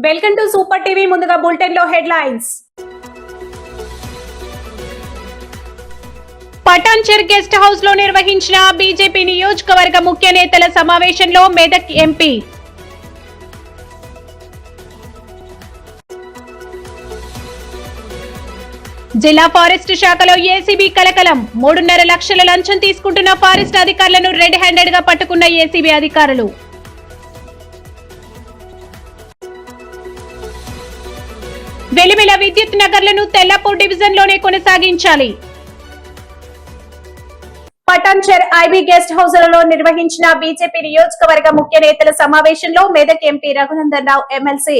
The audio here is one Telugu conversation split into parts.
Welcome to super TV. ముందుగా బులెటిన్ లో హెడ్లైన్స్. పటాన్చెర్ గెస్ట్ హౌస్ లో నిర్వహించిన బీజేపీ నియోజకవర్గ ముఖ్య నేతల సమావేశంలో మెదక్ ఎంపీ జిల్లా ఫారెస్ట్ శాఖలో ఏసీబీ కలకలం. 3.5 లక్షల లంచం తీసుకుంటున్న ఫారెస్ట్ అధికారులను రెడ్ హ్యాండెడ్ గా పట్టుకున్న ఏసీబీ అధికారులు. వెలిమిల విద్యుత్ నగర్లను తెల్లపూర్ డివిజన్ లోనే కొనసాగించాలి. పటాన్చెర్ ఐబీ గెస్ట్ హౌస్లలో నిర్వహించిన బీజేపీ నియోజకవర్గ ముఖ్య నేతల సమావేశంలో మెదక్ ఎంపీ రఘునందన్ రావు, ఎమ్మెల్సీ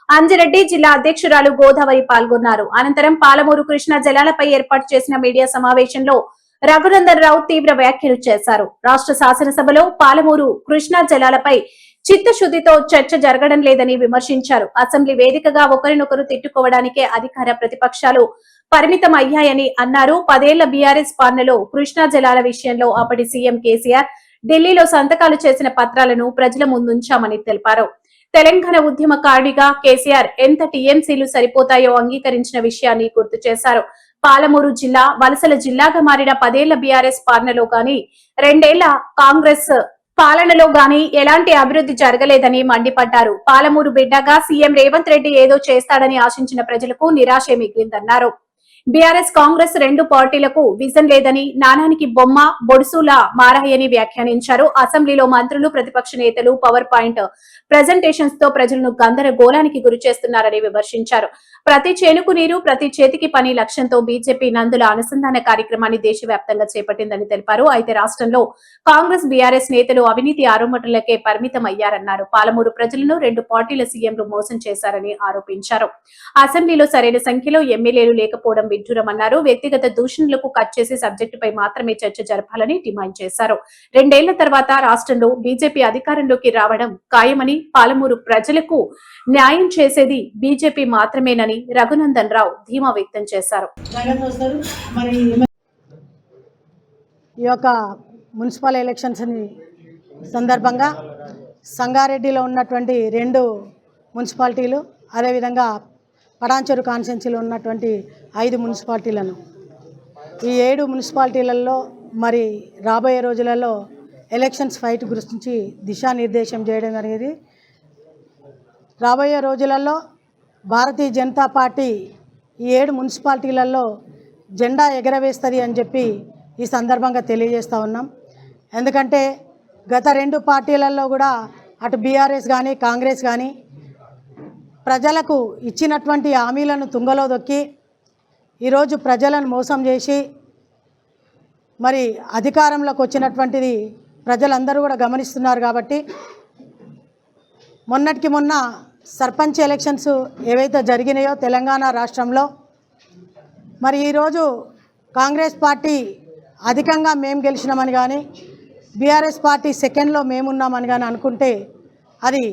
అంజిరెడ్డి, జిల్లా అధ్యక్షురాలు గోదావరి పాల్గొన్నారు. అనంతరం పాలమూరు కృష్ణా జలాలపై ఏర్పాటు చేసిన మీడియా సమావేశంలో రఘునందన్ రావు తీవ్ర వ్యాఖ్యలు చేశారు. రాష్ట్ర శాసనసభలో పాలమూరు కృష్ణా జలాలపై చిత్తశుద్దితో చర్చ జరగడం లేదని విమర్శించారు. అసెంబ్లీ వేదికగా ఒకరినొకరు తిట్టుకోవడానికే అధికార ప్రతిపక్షాలు పరిమితం అయ్యాయని అన్నారు. 10 ఏళ్ల బీఆర్ఎస్ పాలనలో కృష్ణా జలాల విషయంలో అప్పటి సీఎం కేసీఆర్ ఢిల్లీలో సంతకాలు చేసిన పత్రాలను ప్రజల ముందుంచామని తెలిపారు. తెలంగాణ ఉద్యమకారుడిగా కేసీఆర్ ఎంత టీఎంసీలు సరిపోతాయో అంగీకరించిన విషయాన్ని గుర్తు చేశారు. పాలమూరు జిల్లా వలసల జిల్లాగా మారిన 10 ఏళ్ల బీఆర్ఎస్ పాలనలో గాని 2 ఏళ్ల కాంగ్రెస్ పాలనలో గాని ఎలాంటి అభివృద్ధి జరగలేదని మండిపడ్డారు. పాలమూరు బిడ్డగా సీఎం రేవంత్ రెడ్డి ఏదో చేస్తాడని ఆశించిన ప్రజలకు నిరాశే మిగిలిందన్నారు. బీఆర్ఎస్ కాంగ్రెస్ 2 పార్టీలకు విజన్ లేదని, నానానికి బొమ్మ బొడుసులా మారాయని వ్యాఖ్యానించారు. అసెంబ్లీలో మంత్రులు, ప్రతిపక్ష నేతలు పవర్ పాయింట్ ప్రెజెంటేషన్స్ తో ప్రజలను గందరగోళానికి గురి చేస్తున్నారని విమర్శించారు. ప్రతి చేనుకు నీరు, ప్రతి చేతికి పని లక్ష్యంతో బీజేపీ నందుల అనుసంధాన కార్యక్రమాన్ని దేశవ్యాప్తంగా చేపట్టిందని తెలిపారు. అయితే రాష్ట్రంలో కాంగ్రెస్, బీఆర్ఎస్ నేతలు అవినీతి ఆరోపణలకే పరిమితం అయ్యారన్నారు. పాలమూరు ప్రజలను 2 పార్టీల సీఎంలు మోసం చేశారని ఆరోపించారు. అసెంబ్లీలో సరైన సంఖ్యలో ఎమ్మెల్యేలు లేకపోవడం విడ్డూరమన్నారు. వ్యక్తిగత దూషణలకు కట్ చేసి సబ్జెక్టుపై మాత్రమే చర్చ జరపాలని డిమాండ్ చేశారు. 2 ఏళ్ల తర్వాత రాష్ట్రంలో బీజేపీ అధికారంలోకి రావడం ఖాయమని, పాలమూరు ప్రజలకు న్యాయం చేసేది బీజేపీ మాత్రమేనని రఘునందన్ రావు ధీమా వ్యక్తం చేశారు. ఈ యొక్క మున్సిపల్ ఎలక్షన్స్ సందర్భంగా సంగారెడ్డిలో ఉన్నటువంటి 2 మున్సిపాలిటీలు, అదేవిధంగా పటాన్చెరు కాన్స్టిట్యున్సీలో ఉన్నటువంటి 5 మున్సిపాలిటీలను, ఈ 7 మున్సిపాలిటీలలో మరి రాబోయే రోజులలో ఎలక్షన్స్ ఫైట్ గురించి దిశానిర్దేశం చేయడం జరిగింది. రాబోయే రోజులలో భారతీయ జనతా పార్టీ ఈ 7 మున్సిపాలిటీలలో జెండా ఎగరవేస్తుంది అని చెప్పి ఈ సందర్భంగా తెలియజేస్తూ ఉన్నాం. ఎందుకంటే గత 2 పార్టీలలో కూడా అటు బీఆర్ఎస్ కానీ కాంగ్రెస్ కానీ ప్రజలకు ఇచ్చినటువంటి హామీలను తుంగలో దొక్కి ఈరోజు ప్రజలను మోసం చేసి మరి అధికారంలోకి వచ్చినటువంటిది ప్రజలందరూ కూడా గమనిస్తున్నారు. కాబట్టి మొన్నటికి మొన్న సర్పంచ్ ఎలక్షన్స్ ఏవైతే జరిగినాయో తెలంగాణ రాష్ట్రంలో, మరి ఈరోజు కాంగ్రెస్ పార్టీ అధికంగా మేము గెలిచినామని కానీ బీఆర్ఎస్ పార్టీ సెకండ్లో మేమున్నామని కానీ అనుకుంటే అది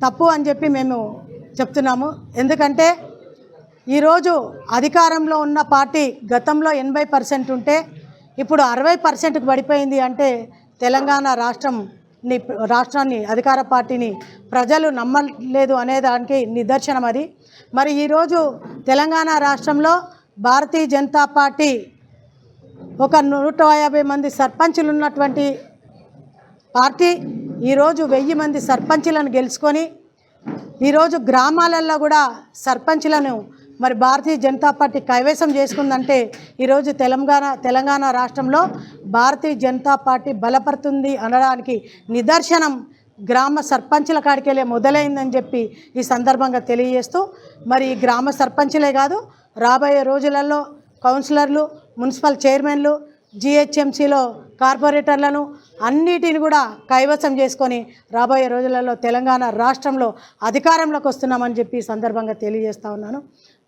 తప్పు అని చెప్పి మేము చెప్తున్నాము. ఎందుకంటే ఈరోజు అధికారంలో ఉన్న పార్టీ గతంలో 80% ఉంటే ఇప్పుడు 60%కు పడిపోయింది అంటే తెలంగాణ రాష్ట్రాన్ని అధికార పార్టీని ప్రజలు నమ్మలేదు అనే దానికి నిదర్శనం అది. మరి ఈరోజు తెలంగాణ రాష్ట్రంలో భారతీయ జనతా పార్టీ ఒక 150 మంది సర్పంచులు ఉన్నటువంటి పార్టీ ఈరోజు 1000 మంది సర్పంచులను గెలుచుకొని ఈరోజు గ్రామాలలో కూడా సర్పంచులను మరి భారతీయ జనతా పార్టీ కైవసం చేసుకుందంటే ఈరోజు తెలంగాణ రాష్ట్రంలో భారతీయ జనతా పార్టీ బలపడుతుంది అనడానికి నిదర్శనం గ్రామ సర్పంచుల కాడికెళ్ళే మొదలైందని చెప్పి ఈ సందర్భంగా తెలియజేస్తూ, మరి ఈ గ్రామ సర్పంచులే కాదు రాబోయే రోజులలో కౌన్సిలర్లు, మున్సిపల్ చైర్మన్లు, జిహెచ్ఎంసీలో కార్పొరేటర్లను అన్నిటిని కూడా కైవసం చేసుకొని రాబోయే రోజులలో తెలంగాణ రాష్ట్రంలో అధికారంలోకి వస్తున్నామని చెప్పి ఈ సందర్భంగా తెలియజేస్తూ ఉన్నాను.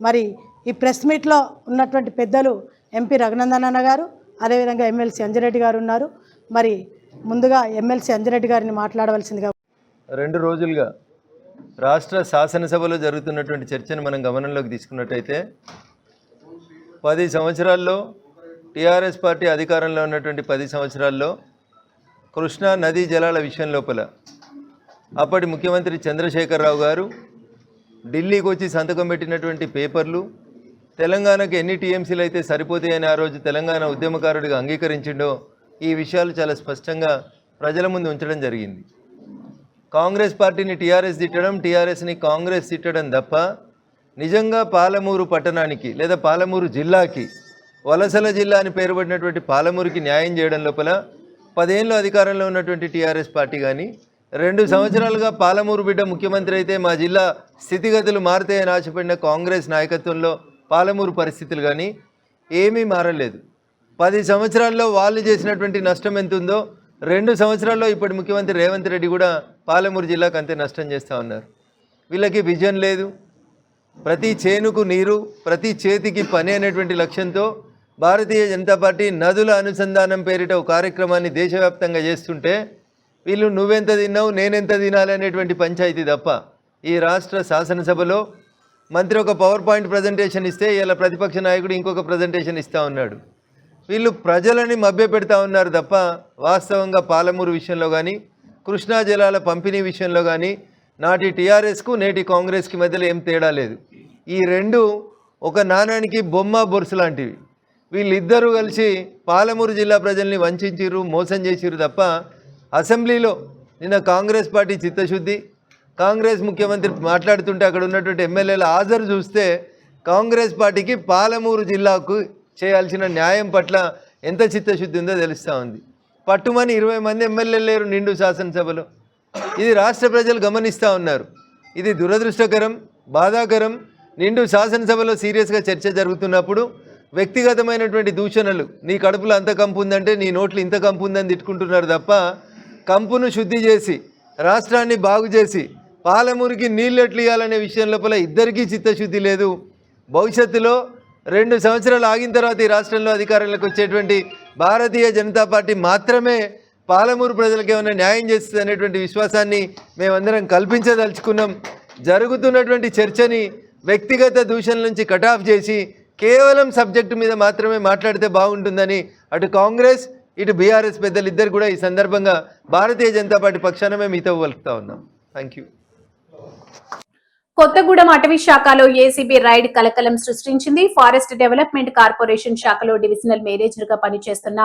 మరి ఈ ప్రెస్ మీట్లో ఉన్నటువంటి పెద్దలు ఎంపీ రఘునందన్ అన్న గారు, అదేవిధంగా ఎమ్మెల్సీ అంజిరెడ్డి గారు ఉన్నారు. మరి ముందుగా ఎమ్మెల్సీ అంజిరెడ్డి గారిని మాట్లాడవలసిందిగా. 2 రోజులుగా రాష్ట్ర శాసనసభలో జరుగుతున్నటువంటి చర్చను మనం గమనంలోకి తీసుకున్నట్టయితే 10 సంవత్సరాల్లో టీఆర్ఎస్ పార్టీ అధికారంలో ఉన్నటువంటి 10 సంవత్సరాల్లో కృష్ణా నదీ జలాల విషయం లోపల అప్పటి ముఖ్యమంత్రి చంద్రశేఖరరావు గారు ఢిల్లీకి వచ్చి సంతకం పెట్టినటువంటి పేపర్లు, తెలంగాణకు ఎన్ని టీఎంసీలు అయితే సరిపోతాయని ఆ రోజు తెలంగాణ ఉద్యమకారుడిగా అంగీకరించిండో ఈ విషయాలు చాలా స్పష్టంగా ప్రజల ముందు ఉంచడం జరిగింది. కాంగ్రెస్ పార్టీని టీఆర్ఎస్ తిట్టడం, టీఆర్ఎస్ని కాంగ్రెస్ తిట్టడం తప్ప నిజంగా పాలమూరు పట్టణానికి లేదా పాలమూరు జిల్లాకి, వలసల జిల్లా అని పేరు పడినటువంటి పాలమూరుకి న్యాయం చేయడం లోపల 10 ఏళ్ళు అధికారంలో ఉన్నటువంటి టీఆర్ఎస్ పార్టీ కానీ, 2 సంవత్సరాలుగా పాలమూరు బిడ్డ ముఖ్యమంత్రి అయితే మా జిల్లా స్థితిగతులు మారుతాయని ఆశపడిన కాంగ్రెస్ నాయకత్వంలో పాలమూరు పరిస్థితులు కానీ ఏమీ మారలేదు. 10 సంవత్సరాల్లో వాళ్ళు చేసినటువంటి నష్టం ఎంత ఉందో 2 సంవత్సరాల్లో ఇప్పటి ముఖ్యమంత్రి రేవంత్ రెడ్డి కూడా పాలమూరు జిల్లాకు అంతే నష్టం చేస్తూ ఉన్నారు. వీళ్ళకి విజన్ లేదు. ప్రతి చేనుకు నీరు, ప్రతి చేతికి పని అనేటువంటి లక్ష్యంతో భారతీయ జనతా పార్టీ నదుల అనుసంధానం పేరిట ఒక కార్యక్రమాన్ని దేశవ్యాప్తంగా చేస్తుంటే వీళ్ళు నువ్వెంత తిన్నావు నేనెంత తినాలి అనేటువంటి పంచాయతీ తప్ప ఈ రాష్ట్ర శాసనసభలో మంత్రి ఒక పవర్ పాయింట్ ప్రజెంటేషన్ ఇస్తే ఇలా ప్రతిపక్ష నాయకుడు ఇంకొక ప్రజెంటేషన్ ఇస్తూ ఉన్నాడు. వీళ్ళు ప్రజలని మభ్యపెడతా ఉన్నారు తప్ప వాస్తవంగా పాలమూరు విషయంలో కానీ, కృష్ణా జలాల పంపిణీ విషయంలో కానీ నాటి టీఆర్ఎస్కు నేటి కాంగ్రెస్కి మధ్యలో ఏం తేడా లేదు. ఈ రెండు ఒక నాణానికి బొమ్మ బొరుసు లాంటివి. వీళ్ళిద్దరూ కలిసి పాలమూరు జిల్లా ప్రజల్ని వంచిరు, మోసం చేసిరు తప్ప అసెంబ్లీలో నిన్న కాంగ్రెస్ పార్టీ చిత్తశుద్ధి, కాంగ్రెస్ ముఖ్యమంత్రి మాట్లాడుతుంటే అక్కడ ఉన్నటువంటి ఎమ్మెల్యేల హాజరు చూస్తే కాంగ్రెస్ పార్టీకి పాలమూరు జిల్లాకు చేయాల్సిన న్యాయం పట్ల ఎంత చిత్తశుద్ధి ఉందో తెలుస్తూ ఉంది. పట్టుమని 20 మంది ఎమ్మెల్యేలు లేరు నిండు శాసనసభలో. ఇది రాష్ట్ర ప్రజలు గమనిస్తూ ఉన్నారు. ఇది దురదృష్టకరం, బాధాకరం. నిండు శాసనసభలో సీరియస్గా చర్చ జరుగుతున్నప్పుడు వ్యక్తిగతమైనటువంటి దూషణలు, నీ కడుపులో అంత కంపు ఉందంటే నీ నోట్లు ఇంత కంపు ఉందని తిట్టుకుంటున్నారు తప్ప కంపును శుద్ధి చేసి రాష్ట్రాన్ని బాగు చేసి పాలమూరుకి నీళ్ళు ఎట్లు ఇవ్వాలనే విషయం లోపల ఇద్దరికీ చిత్తశుద్ధి లేదు. భవిష్యత్తులో 2 సంవత్సరాలు ఆగిన తర్వాత ఈ రాష్ట్రంలో అధికారంలోకి వచ్చేటువంటి భారతీయ జనతా పార్టీ మాత్రమే పాలమూరు ప్రజలకు ఏమైనా న్యాయం చేస్తుంది అనేటువంటి విశ్వాసాన్ని మేమందరం కల్పించదలుచుకున్నాం. జరుగుతున్నటువంటి చర్చని వ్యక్తిగత దూషణల నుంచి కటాఫ్ చేసి కేవలం సబ్జెక్టు మీద మాత్రమే మాట్లాడితే బాగుంటుందని అటు కాంగ్రెస్ ఇటు బీఆర్ఎస్ పెద్దలు ఇద్దరు కూడా ఈ సందర్భంగా భారతీయ జనతా పార్టీ పక్షాన మేము మీతో పలుకుతా ఉన్నాం. Thank you. కొత్తగూడెం అటవీ శాఖలో ఏసీబీ రైడ్ కలకలం సృష్టించింది. ఫారెస్ట్ డెవలప్మెంట్ కార్పొరేషన్ శాఖలో డివిజనల్ మేనేజర్ గా పనిచేస్తున్న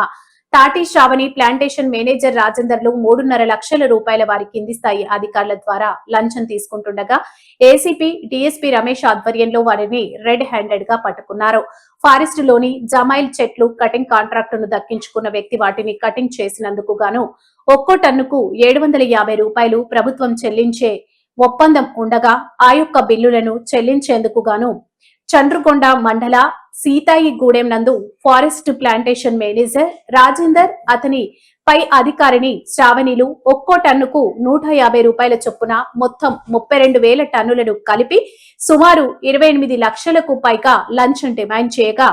తాటి శ్రావణి ప్లాంటేషన్ మేనేజర్ రాజేందర్లు 3.5 లక్షల రూపాయల వారి కింది స్థాయి అధికారుల ద్వారా లంచం తీసుకుంటుండగా ఏసీపీ డీఎస్పీ రమేష్ ఆధ్వర్యంలో వారిని రెడ్ హ్యాండెడ్ గా పట్టుకున్నారు. ఫారెస్ట్ లోని జమైల్ చెట్లు కటింగ్ కాంట్రాక్టును దక్కించుకున్న వ్యక్తి వాటిని కటింగ్ చేసినందుకు గాను ఒక్కో టన్నుకు 750 రూపాయలు ప్రభుత్వం చెల్లించే ఒప్పందం ఉండగా ఆ యొక్క బిల్లులను చెల్లించేందుకు గాను చంద్రకొండ మండల సీతాయిగూడెం నందు ఫారెస్ట్ ప్లాంటేషన్ మేనేజర్ రాజేందర్ అతని పై అధికారిని శ్రావణిలు ఒక్కో టన్నుకు 150 రూపాయల చొప్పున మొత్తం 32,000 టన్నులను కలిపి సుమారు 28 లక్షలకు పైగా లంచం డిమాండ్ చేయగా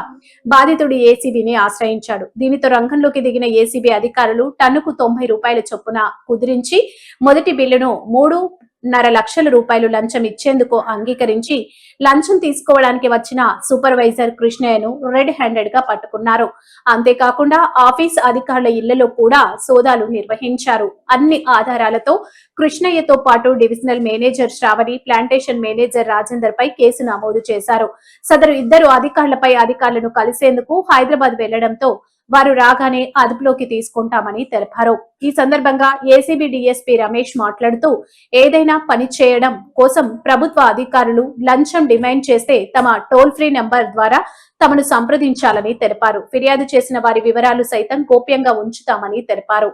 బాధితుడు ఏసీబీని ఆశ్రయించాడు. దీనితో రంగంలోకి దిగిన ఏసీబీ అధికారులు టన్నుకు 90 రూపాయల చొప్పున కుదిరించి మొదటి బిల్లును 3.5 లక్షల రూపాయలు లంచం ఇచ్చేందుకు అంగీకరించి లంచం తీసుకోవడానికి వచ్చిన సూపర్వైజర్ కృష్ణయ్యను రెడ్ హ్యాండెడ్ గా పట్టుకున్నారు. అంతేకాకుండా ఆఫీస్ అధికారుల ఇళ్లలో కూడా సోదాలు నిర్వహించారు. అన్ని ఆధారాలతో కృష్ణయ్యతో పాటు divisional manager Sravani, plantation manager Rajender పై కేసు నమోదు చేశారు. సదరు ఇద్దరు అధికారులపై అధికారులను కలిసేందుకు హైదరాబాద్ వెళ్లడంతో వారు రాగానే అదుపులోకి తీసుకుంటామని తెలిపారు. ఈ సందర్భంగా ఏసీబీ డీఎస్పీ రమేష్ మాట్లాడుతూ ఏదైనా పని చేయడం కోసం ప్రభుత్వ అధికారులు లంచం డిమాండ్ చేస్తే తమ టోల్ ఫ్రీ నంబర్ ద్వారా తమను సంప్రదించాలని తెలిపారు. ఫిర్యాదు చేసిన వారి వివరాలు సైతం గోప్యంగా ఉంచుతామని తెలిపారు.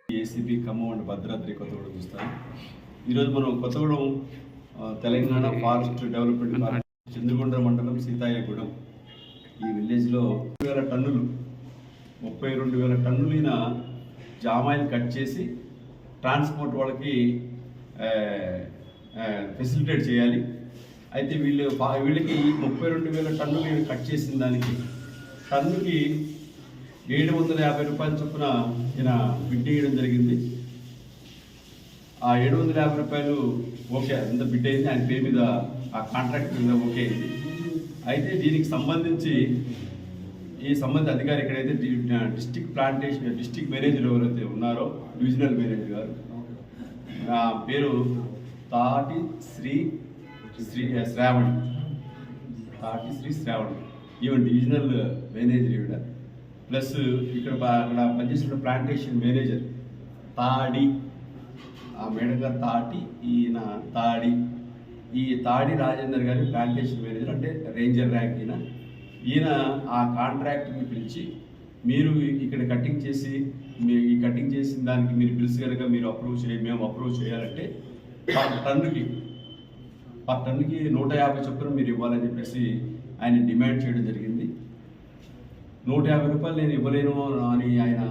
ఏసీబీ ఖమ్మం అండ్ భద్రాద్రి కొత్తగూడెం చూస్తాం. ఈరోజు మనం కొత్తగూడెం తెలంగాణ ఫారెస్ట్ డెవలప్మెంట్ చంద్రకొండ మండలం సీతాయగూడెం ఈ విలేజ్లో 32,000 టన్నులు 32,000 టన్నులైన జామాయిల్ కట్ చేసి ట్రాన్స్పోర్ట్ వాళ్ళకి ఫెసిలిటేట్ చేయాలి. అయితే వీళ్ళకి 32,000 టన్నులు కట్ చేసిన దానికి టన్నుకి 750 రూపాయల చొప్పున ఈయన బిడ్ వేయడం జరిగింది. ఆ 750 రూపాయలు ఓకే అంత బిడ్ అయింది, ఆయన పేరు మీద ఆ కాంట్రాక్ట్ మీద ఓకే అయింది. అయితే దీనికి సంబంధించి ఈ సంబంధిత అధికారి ఎక్కడైతే డిస్ట్రిక్ట్ ప్లాంటేషన్ డిస్ట్రిక్ట్ మేనేజర్ ఎవరైతే ఉన్నారో డివిజనల్ మేనేజర్ గారు నా పేరు తాటి Sri Sravani, Tati Sri Sravani, even divisional manager ఈవిడ. ప్లస్ ఇక్కడ అక్కడ పనిచేసిన ప్లాంటేషన్ మేనేజర్ తాడి, ఆ మేడం గారు తాటి, ఈయన తాడి, ఈ తాడి రాజేందర్ గారి ప్లాంటేషన్ మేనేజర్, అంటే రేంజర్ ర్యాంక్ ఈయన ఆ కాంట్రాక్ట్ని పిలిచి మీరు ఇక్కడ కటింగ్ చేసి ఈ కటింగ్ చేసిన దానికి మీరు పిలిచి కనుక మీరు మేము అప్రూవ్ చేయాలంటే పర్ టన్నుకి 150 చొప్పున మీరు ఇవ్వాలని చెప్పేసి ఆయన డిమాండ్ చేయడం జరిగింది. 150 రూపాయలు నేను ఇవ్వలేను అని ఆయన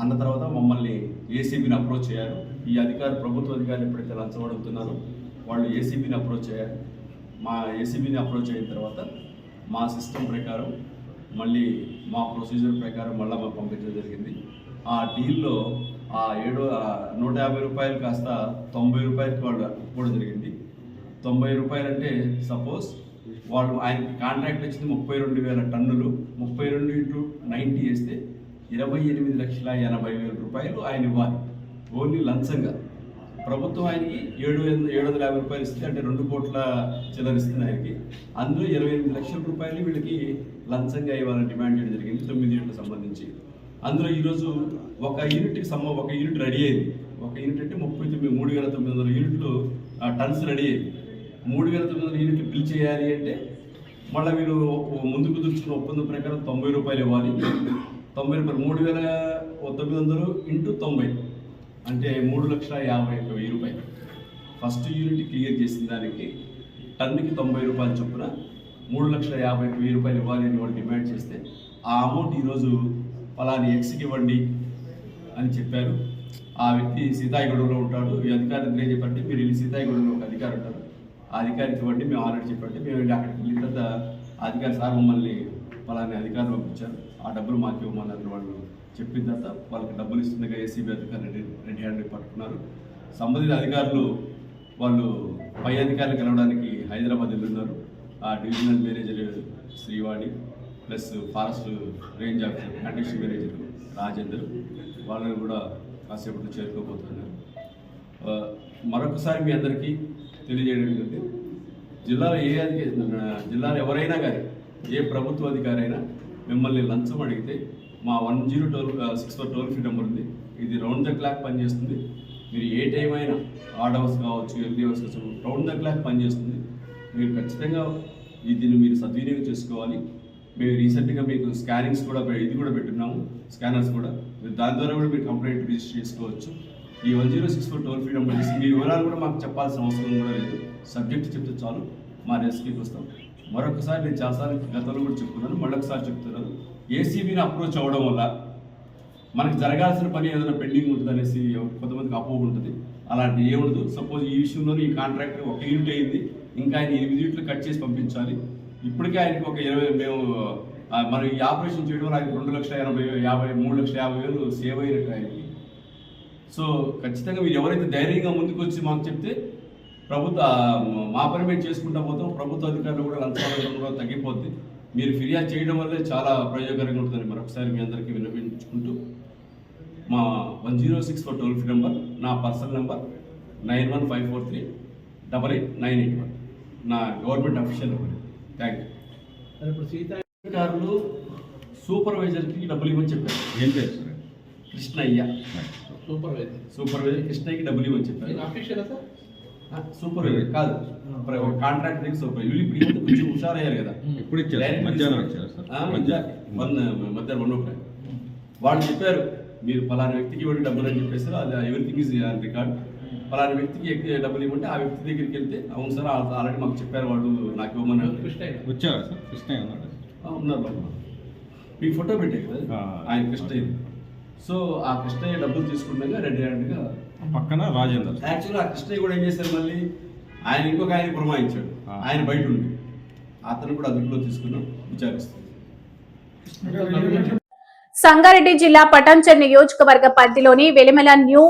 అన్న తర్వాత మమ్మల్ని ఏసీబీని అప్రోచ్ చేయారు. ఈ ప్రభుత్వ అధికారులు ఎప్పుడైతే లంచం అడుగుతున్నారో వాళ్ళు ఏసీబీని అప్రోచ్ చేయారు. మా ఏసీబీని అప్రోచ్ అయిన తర్వాత మా సిస్టమ్ ప్రకారం మళ్ళీ మా ప్రొసీజర్ ప్రకారం మళ్ళీ మాకు పంపించడం జరిగింది. ఆ డీల్లో ఆ 150 రూపాయలు కాస్త 90 రూపాయలకి వాళ్ళు ఇవ్వడం జరిగింది. 90 రూపాయలు అంటే సపోజ్ వాళ్ళు ఆయనకి కాంట్రాక్ట్ వచ్చింది 32,000 టన్నులు, 32 × 90 వేస్తే 28,80,000 రూపాయలు ఆయన ఇవ్వాలి ఓన్లీ లంచంగా. ప్రభుత్వం ఆయనకి 750 రూపాయలు ఇస్తుంది, అంటే 2 కోట్ల చిల్లర ఇస్తుంది ఆయనకి. అందులో 28 లక్షల రూపాయలు వీళ్ళకి లంచంగా ఇవ్వాలని డిమాండ్ చేయడం జరిగింది 9 యూనిట్లకు సంబంధించి. అందులో ఈరోజు ఒక యూనిట్ రెడీ అయింది. ఒక యూనిట్ అంటే 3,900 యూనిట్లు టన్స్ రెడీ అయింది. 3,900 యూనిట్లు బిల్ చేయాలి అంటే మళ్ళీ వీళ్ళు ముందు కుదుర్చుకున్న ఒప్పందం ప్రకారం 90 రూపాయలు ఇవ్వాలి. 90 రూపాయలు 3,900 × 90 అంటే 3,51,000 రూపాయలు. ఫస్ట్ యూనిట్ క్లియర్ చేసిన దానికి టన్నుకి 90 రూపాయలు చొప్పున 3,51,000 రూపాయలు ఇవ్వాలి అని వాళ్ళు డిమాండ్ చేస్తే ఆ అమౌంట్ ఈరోజు ఫలాని ఎక్స్కి ఇవ్వండి అని చెప్పారు. ఆ వ్యక్తి సీతాయిగూడలో ఉంటాడు. ఈ అధికారి ఏం చెప్పంటే మీరు వెళ్ళి సీతాయిగూడలో ఒక అధికారి ఉంటారు, ఆ అధికారికి ఇవ్వండి, మేము ఆల్రెడీ చెప్పంటే మేము వెళ్ళి అక్కడికి వెళ్ళిన తర్వాత అధికారి సార్ మమ్మల్ని ఫలాని అధికారులు పంపించారు, ఆ డబ్బులు మాకు ఇవ్వమన్నారు. వాళ్ళు చెప్పిన తర్వాత వాళ్ళకి డబ్బులు ఇస్తుండగా ఏసీబీ అధికారులు రెడీ హ్యాండ్ పట్టుకున్నారు. సంబంధిత అధికారులు వాళ్ళు పై అధికారులు కలవడానికి హైదరాబాద్ వెళ్ళున్నారు. ఆ divisional manager Srivani plus forest range officer plantation manager Rajender వాళ్ళని కూడా కాసేపట్లో చేరుకోబోతున్నారు. మరొకసారి మీ అందరికీ తెలియజేయడం ఏంటంటే జిల్లాలో ఎవరైనా కానీ ఏ ప్రభుత్వ అధికారి అయినా మిమ్మల్ని లంచం అడిగితే మా 1064 టోల్ ఫ్రీ నెంబర్ ఉంది. ఇది రౌండ్ ద క్లాక్ పనిచేస్తుంది. మీరు ఏ టైం అయినా ఆర్డ్ అవర్స్ కావచ్చు, ఎర్లీ అవర్స్ కావచ్చు, రౌండ్ ద క్లాక్ పనిచేస్తుంది. మీరు ఖచ్చితంగా దీన్ని మీరు సద్వినియోగం చేసుకోవాలి. మేము రీసెంట్గా మీకు స్కానింగ్స్ కూడా ఇది కూడా పెట్టున్నాము, స్కానర్స్ కూడా. మీరు దాని ద్వారా కూడా మీరు కంప్లైంట్ రిజిస్టర్ చేసుకోవచ్చు. ఈ 1064 టోల్ ఫ్రీ నెంబర్ ఇస్తే మీ వివరాలు కూడా మాకు చెప్పాల్సిన అవసరం కూడా లేదు. సబ్జెక్ట్ చెప్తే చాలు, మా రెస్క్యూకి వస్తాం. మరొకసారి నేను చాలాసార్లు గతంలో కూడా చెప్తున్నాను, మళ్ళొకసారి చెప్తున్నాను. ఏసీబీని అప్రోచ్ అవ్వడం వల్ల మనకి జరగాల్సిన పని ఏదైనా పెండింగ్ ఉంటుంది అనేసి కొంతమందికి అపోహ ఉంటుంది. అలాంటి ఏముండదు. సపోజ్ ఈ విషయంలోనే ఈ కాంట్రాక్ట్ ఒక యూనిట్ అయింది, ఇంకా ఆయన 8 యూనిట్లు కట్ చేసి పంపించాలి. ఇప్పటికే ఆయనకి ఒక 20 మనం ఈ ఆపరేషన్ చేయడం వల్ల ఆయనకి 2,53,50,000 సేవ్ అయినట్టు ఆయనకి. సో ఖచ్చితంగా మీరు ఎవరైతే ధైర్యంగా ముందుకు వచ్చి మాకు చెప్తే మా పని మేము చేసుకుంటా పోతాం. ప్రభుత్వ అధికారులు కూడా లంచాలు కూడా తగ్గిపోద్ది. మీరు ఫిర్యాదు చేయడం వల్లే చాలా ప్రయోజనకరంగా ఉంటుందని మరొకసారి మీ అందరికీ విన్నవించుకుంటూ, మా 1064 టోల్ ఫ్రీ నెంబర్, నా పర్సనల్ నెంబర్ 9154388981, నా government official number. Thank you. అధికారులు సూపర్వైజర్కి డబ్బులు ఇవ్వని చెప్పారు. ఏం పేరు సార్? కృష్ణయ్య. సూపర్వైజర్ కృష్ణయ్యకి డబ్బులు ఇవ్వని చెప్పారు. సూపర్వైజర్ కాదు, కాంట్రాక్ట్ సూపర్వైజర్. ఇప్పుడు కొంచెం హుషారయ్యారు కదా. ఇప్పుడు మధ్యాహ్నం వచ్చారు సార్. మధ్యాహ్నం 1 వాళ్ళు చెప్పారు మీరు ఫలానా వ్యక్తికి ఇవ్వండి డబ్బులు అని చెప్పేసి. అది ఎవ్రీథింగ్ ఈజ్ రికార్డ్. ఫలానా వ్యక్తికి డబ్బులు ఇవ్వంటే ఆ వ్యక్తి దగ్గరికి వెళ్తే అవును సార్ ఆల్రెడీ మాకు చెప్పారు వాళ్ళు నాకు ఇవ్వమని. వచ్చారా సార్? కృష్ణయ్య ఉన్నారు బాబు, మీకు ఫోటో పెట్టే కదా ఆయన కృష్ణయ్య. సో ఆ కృష్ణయ్య డబ్బులు తీసుకుండగా రెడీ హ్యాండ్గా పక్కన రాజేందర్. యాక్చువల్గా ఆ కృష్ణయ్య కూడా ఏం చేశారు, మళ్ళీ ఆయన ఇంకొక ఆయన పురమాయించాడు. ఆయన బయట ఉండి అతను కూడా అదుపులో తీసుకున్నాం, విచారిస్తుంది. సంగారెడ్డి జిల్లా పటాన్చెరు నియోజకవర్గ పరిధిలోని వెలిమల న్యూ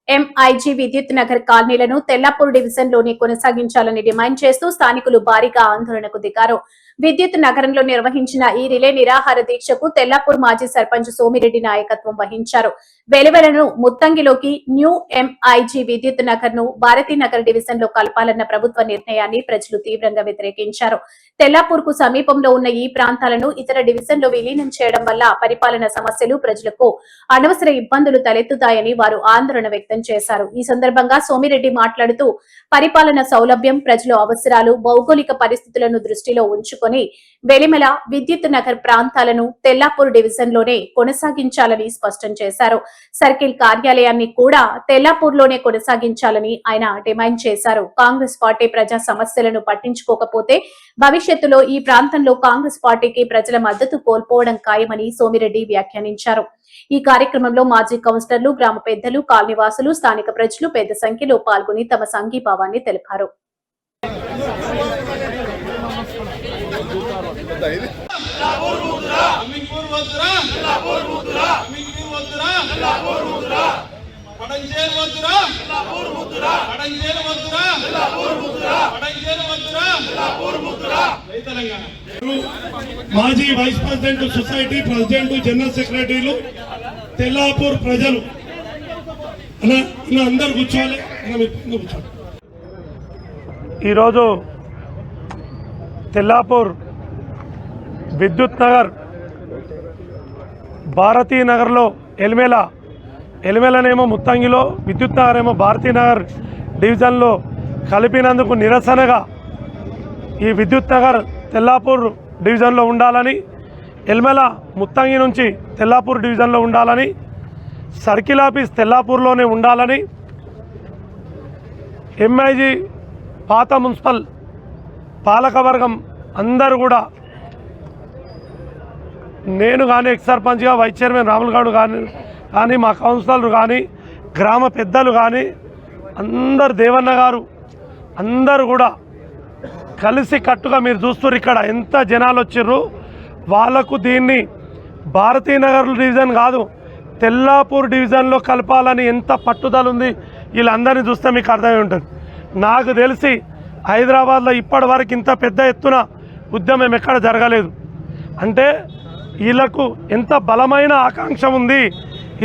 ఎంఐజీ విద్యుత్ నగర్ కాలనీలను తెల్లాపూర్ డివిజన్ లోనే కొనసాగించాలని డిమాండ్ చేస్తూ స్థానికులు భారీగా ఆందోళనకు దిగారు. విద్యుత్ నగరంలో నిర్వహించిన ఈ రిలే నిరాహార దీక్షకు తెల్లాపూర్ మాజీ సర్పంచ్ సోమిరెడ్డి నాయకత్వం వహించారు. వెలువెలను ముత్తంగిలోకి న్యూ ఎంఐజీ విద్యుత్ నగర్ ను భారతీనగర్ డివిజన్ లో కలపాలన్న ప్రభుత్వ నిర్ణయాన్ని ప్రజలు తీవ్రంగా వ్యతిరేకించారు. తెల్లాపూర్ కు సమీపంలో ఉన్న ఈ ప్రాంతాలను ఇతర డివిజన్ లో విలీనం చేయడం వల్ల పరిపాలన సమస్యలు ప్రజలకు అనవసర ఇబ్బందులు తలెత్తుతాయని వారు ఆందోళన వ్యక్తం చేశారు. ఈ సందర్భంగా సోమిరెడ్డి మాట్లాడుతూ పరిపాలన సౌలభ్యం, ప్రజల అవసరాలు, భౌగోళిక పరిస్థితులను దృష్టిలో ఉంచుకొని వెలిమెల విద్యుత్ నగర్ ప్రాంతాలను తెల్లాపూర్ డివిజన్ లోనే కొనసాగించాలని స్పష్టం చేశారు. సర్కిల్ కార్యాలయాన్ని కూడా తెల్లాపూర్ లోనే కొనసాగించాలని ఆయన డిమాండ్ చేశారు. కాంగ్రెస్ పార్టీ ప్రజా సమస్యలను పట్టించుకోకపోతే భవిష్యత్తులో ఈ ప్రాంతంలో కాంగ్రెస్ పార్టీకి ప్రజల మద్దతు కోల్పోవడం ఖాయమని సోమిరెడ్డి వ్యాఖ్యానించారు. ఈ కార్యక్రమంలో మాజీ కౌన్సిలర్లు, గ్రామ పెద్దలు, కాలనీవాసులు, స్థానిక ప్రజలు పెద్ద సంఖ్యలో పాల్గొని తమ సంఘీభావాన్ని తెలిపారు. మాజీ vice president, society president, general సెక్రటరీలు, తెల్లాపూర్ ప్రజలు అందరు కూర్చోవాలి. ఈరోజు తెల్లాపూర్ విద్యుత్ నగర్, భారతీనగర్లో ఎలిమెలనేమో ముత్తంగిలో, విద్యుత్ నగర్ ఏమో భారతీనగర్ డివిజన్లో కలిపినందుకు నిరసనగా ఈ విద్యుత్ నగర్ తెల్లాపూర్ డివిజన్లో ఉండాలని, ఎలిమెల ముత్తంగి నుంచి తెల్లాపూర్ డివిజన్లో ఉండాలని, సర్కిల్ ఆఫీస్ తెల్లాపూర్లోనే ఉండాలని, ఎంఐజీ పాత మున్సిపల్ పాలకవర్గం అందరూ కూడా, నేను కానీ ఎక్స్ సర్పంచ్గా వైస్ చైర్మన్ రాములు గౌడ్ కానీ మా కౌన్సిలర్లు కానీ గ్రామ పెద్దలు కానీ అందరు, దేవన్న గారు అందరూ కూడా కలిసి కట్టుగా మీరు చూస్తున్నారు ఇక్కడ ఎంత జనాలు వచ్చిర్రు. వాళ్లకు దీన్ని భారతీనగర్ డివిజన్ కాదు తెల్లాపూర్ డివిజన్లో కలపాలని ఎంత పట్టుదల ఉంది వీళ్ళందరినీ చూస్తే మీకు అర్థమై ఉంటుంది. నాకు తెలిసి హైదరాబాద్లో ఇప్పటి వరకు ఇంత పెద్ద ఎత్తున ఉద్యమం ఎక్కడ జరగలేదు. అంటే వీళ్ళకు ఎంత బలమైన ఆకాంక్ష ఉంది.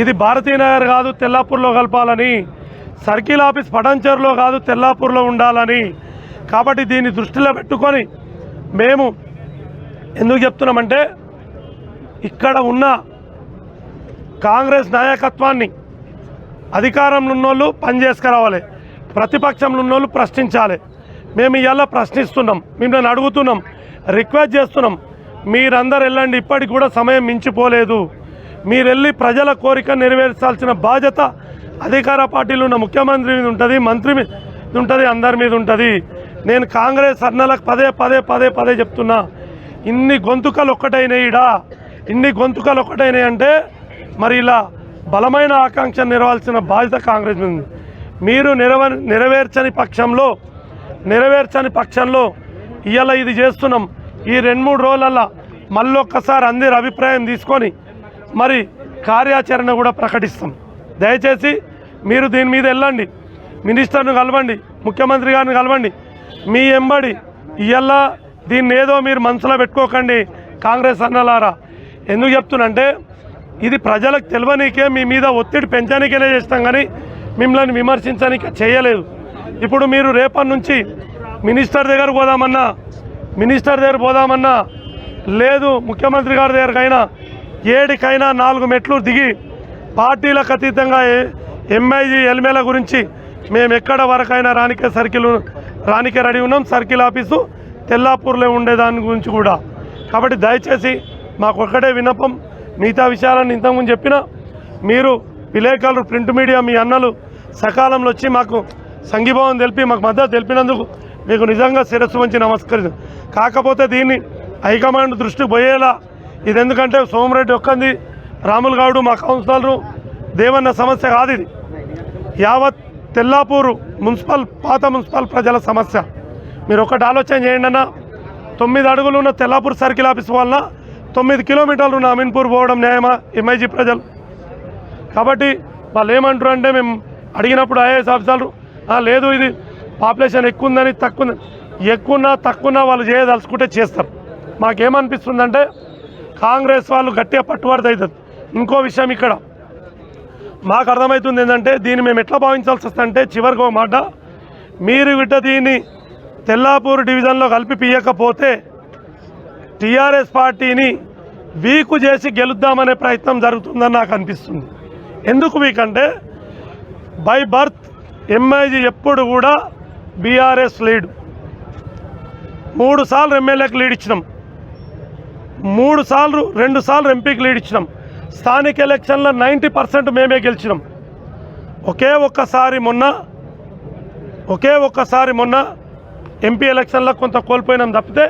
ఇది భారతీనగర్ కాదు తెల్లాపూర్లో కలపాలని, సర్కిల్ ఆఫీస్ పడంచేరులో కాదు తెల్లాపూర్లో ఉండాలని. కాబట్టి దీన్ని దృష్టిలో పెట్టుకొని మేము ఎందుకు చెప్తున్నామంటే, ఇక్కడ ఉన్న కాంగ్రెస్ నాయకత్వాన్ని అధికారంలో ఉన్నోళ్ళు పని చేసుకురావాలి, ప్రతిపక్షంలో ఉన్నోళ్ళు ప్రశ్నించాలి. మేము ఇవాళ ప్రశ్నిస్తున్నాం, మిమ్మల్ని అడుగుతున్నాం, రిక్వెస్ట్ చేస్తున్నాం, మీరందరూ వెళ్ళండి. ఇప్పటికి కూడా సమయం మించిపోలేదు. మీరు వెళ్ళి ప్రజల కోరిక నెరవేర్చాల్సిన బాధ్యత అధికార పార్టీలో ఉన్న ముఖ్యమంత్రి మీద ఉంటుంది, మంత్రి మీద ఉంటుంది, అందరి మీద ఉంటుంది. నేను కాంగ్రెస్ అన్నలకు పదే చెప్తున్నా, ఇన్ని గొంతుకలు ఒక్కటైనాయిడా, ఇన్ని గొంతుకలు ఒక్కటైనాయి అంటే మరి ఇలా బలమైన ఆకాంక్ష నెరవేర్చాల్సిన బాధ్యత కాంగ్రెస్ మీద ఉంది. మీరు నెరవేర్చని పక్షంలో ఇవాళ ఇది చేస్తున్నాం. ఈ 2-3 రోజులల్లో మళ్ళొక్కసారి అందరి అభిప్రాయం తీసుకొని మరి కార్యాచరణ కూడా ప్రకటిస్తాం. దయచేసి మీరు దీని మీద వెళ్ళండి, మినిస్టర్ను కలవండి, ముఖ్యమంత్రి గారిని కలవండి. మీ ఎంబడి ఇవాళ దీన్ని ఏదో మీరు మనసులో పెట్టుకోకండి కాంగ్రెస్ అన్నలారా. ఎందుకు చెప్తున్నంటే, ఇది ప్రజలకు తెలియనీకే మీ మీద ఒత్తిడి పెంచడానికే చేస్తాం, కానీ మిమ్మల్ని విమర్శించడానికి చేయలేదు. ఇప్పుడు మీరు రేపటి నుంచి మినిస్టర్ దగ్గర పోదామన్నా లేదు, ముఖ్యమంత్రి గారి దగ్గరకైనా 7కైనా 4 మెట్లు దిగి పార్టీలకు అతీతంగా ఎంఐజీ ఎలిమెల గురించి మేము ఎక్కడ వరకైనా రానికే రెడీ ఉన్నాం. సర్కిల్ ఆఫీసు తెల్లాపూర్లో ఉండేదాని గురించి కూడా. కాబట్టి దయచేసి మాకు ఒక్కటే విన్నపం, మిగతా విషయాలను ఇంతకుముందు చెప్పినా మీరు విలేకరులు, ప్రింట్ మీడియా, మీ అన్నలు సకాలంలో వచ్చి మాకు సంఘీభావం తెలిపి మాకు మద్దతు తెలిపినందుకు మీకు నిజంగా శిరస్సు వంచి నమస్కరిస్తాం. కాకపోతే దీన్ని హైకమాండ్ దృష్టికి పోయేలా, ఇది ఎందుకంటే సోమిరెడ్డి ఒక్కంది, రాములు గౌడ్, మా కౌన్సిలరు, దేవన్న సమస్య కాదు. ఇది యావత్ తెల్లాపూరు పాత మున్సిపల్ ప్రజల సమస్య. మీరు ఒకటి ఆలోచన చేయండి అన్న, 9 అడుగులు ఉన్న తెల్లాపూర్ సర్కిల్ ఆఫీస్ వల్ల 9 కిలోమీటర్లు ఉన్న అమీన్పూర్ పోవడం న్యాయమా ఎంఐజీ ప్రజలు? కాబట్టి వాళ్ళు ఏమంటారు అంటే, మేము అడిగినప్పుడు ఐఏఎస్ ఆఫీసర్లు లేదు ఇది పాపులేషన్ ఎక్కువ ఉందని, ఎక్కువన్నా తక్కువన్నా వాళ్ళు చేయదలుచుకుంటే చేస్తారు. మాకేమనిపిస్తుందంటే కాంగ్రెస్ వాళ్ళు గట్టిగా పట్టుబడితే అవుతుంది. ఇంకో విషయం ఇక్కడ మాకు అర్థమవుతుంది ఏంటంటే దీన్ని మేము ఎట్లా భావించాల్సి వస్తుందంటే చివరికి ఒక మాట, మీరు విట దీన్ని తెల్లాపూర్ డివిజన్లో కలిపి పీయకపోతే టీఆర్ఎస్ పార్టీని వీకు చేసి గెలుద్దామనే ప్రయత్నం జరుగుతుందని నాకు అనిపిస్తుంది. ఎందుకు వీక్ అంటే బై బర్త్ ఎంఐజీ ఎప్పుడు కూడా బీఆర్ఎస్ లీడ్, 3 సార్లు ఎమ్మెల్యేకి లీడ్ ఇచ్చినాం, 2 సార్లు ఎంపీకి లీడ్ ఇచ్చినాం. స్థానిక ఎలక్షన్లో 90% మేమే గెలిచినాం. ఒకే ఒక్కసారి మొన్న ఎంపీ ఎలక్షన్లో కొంత కోల్పోయినాం తప్పితే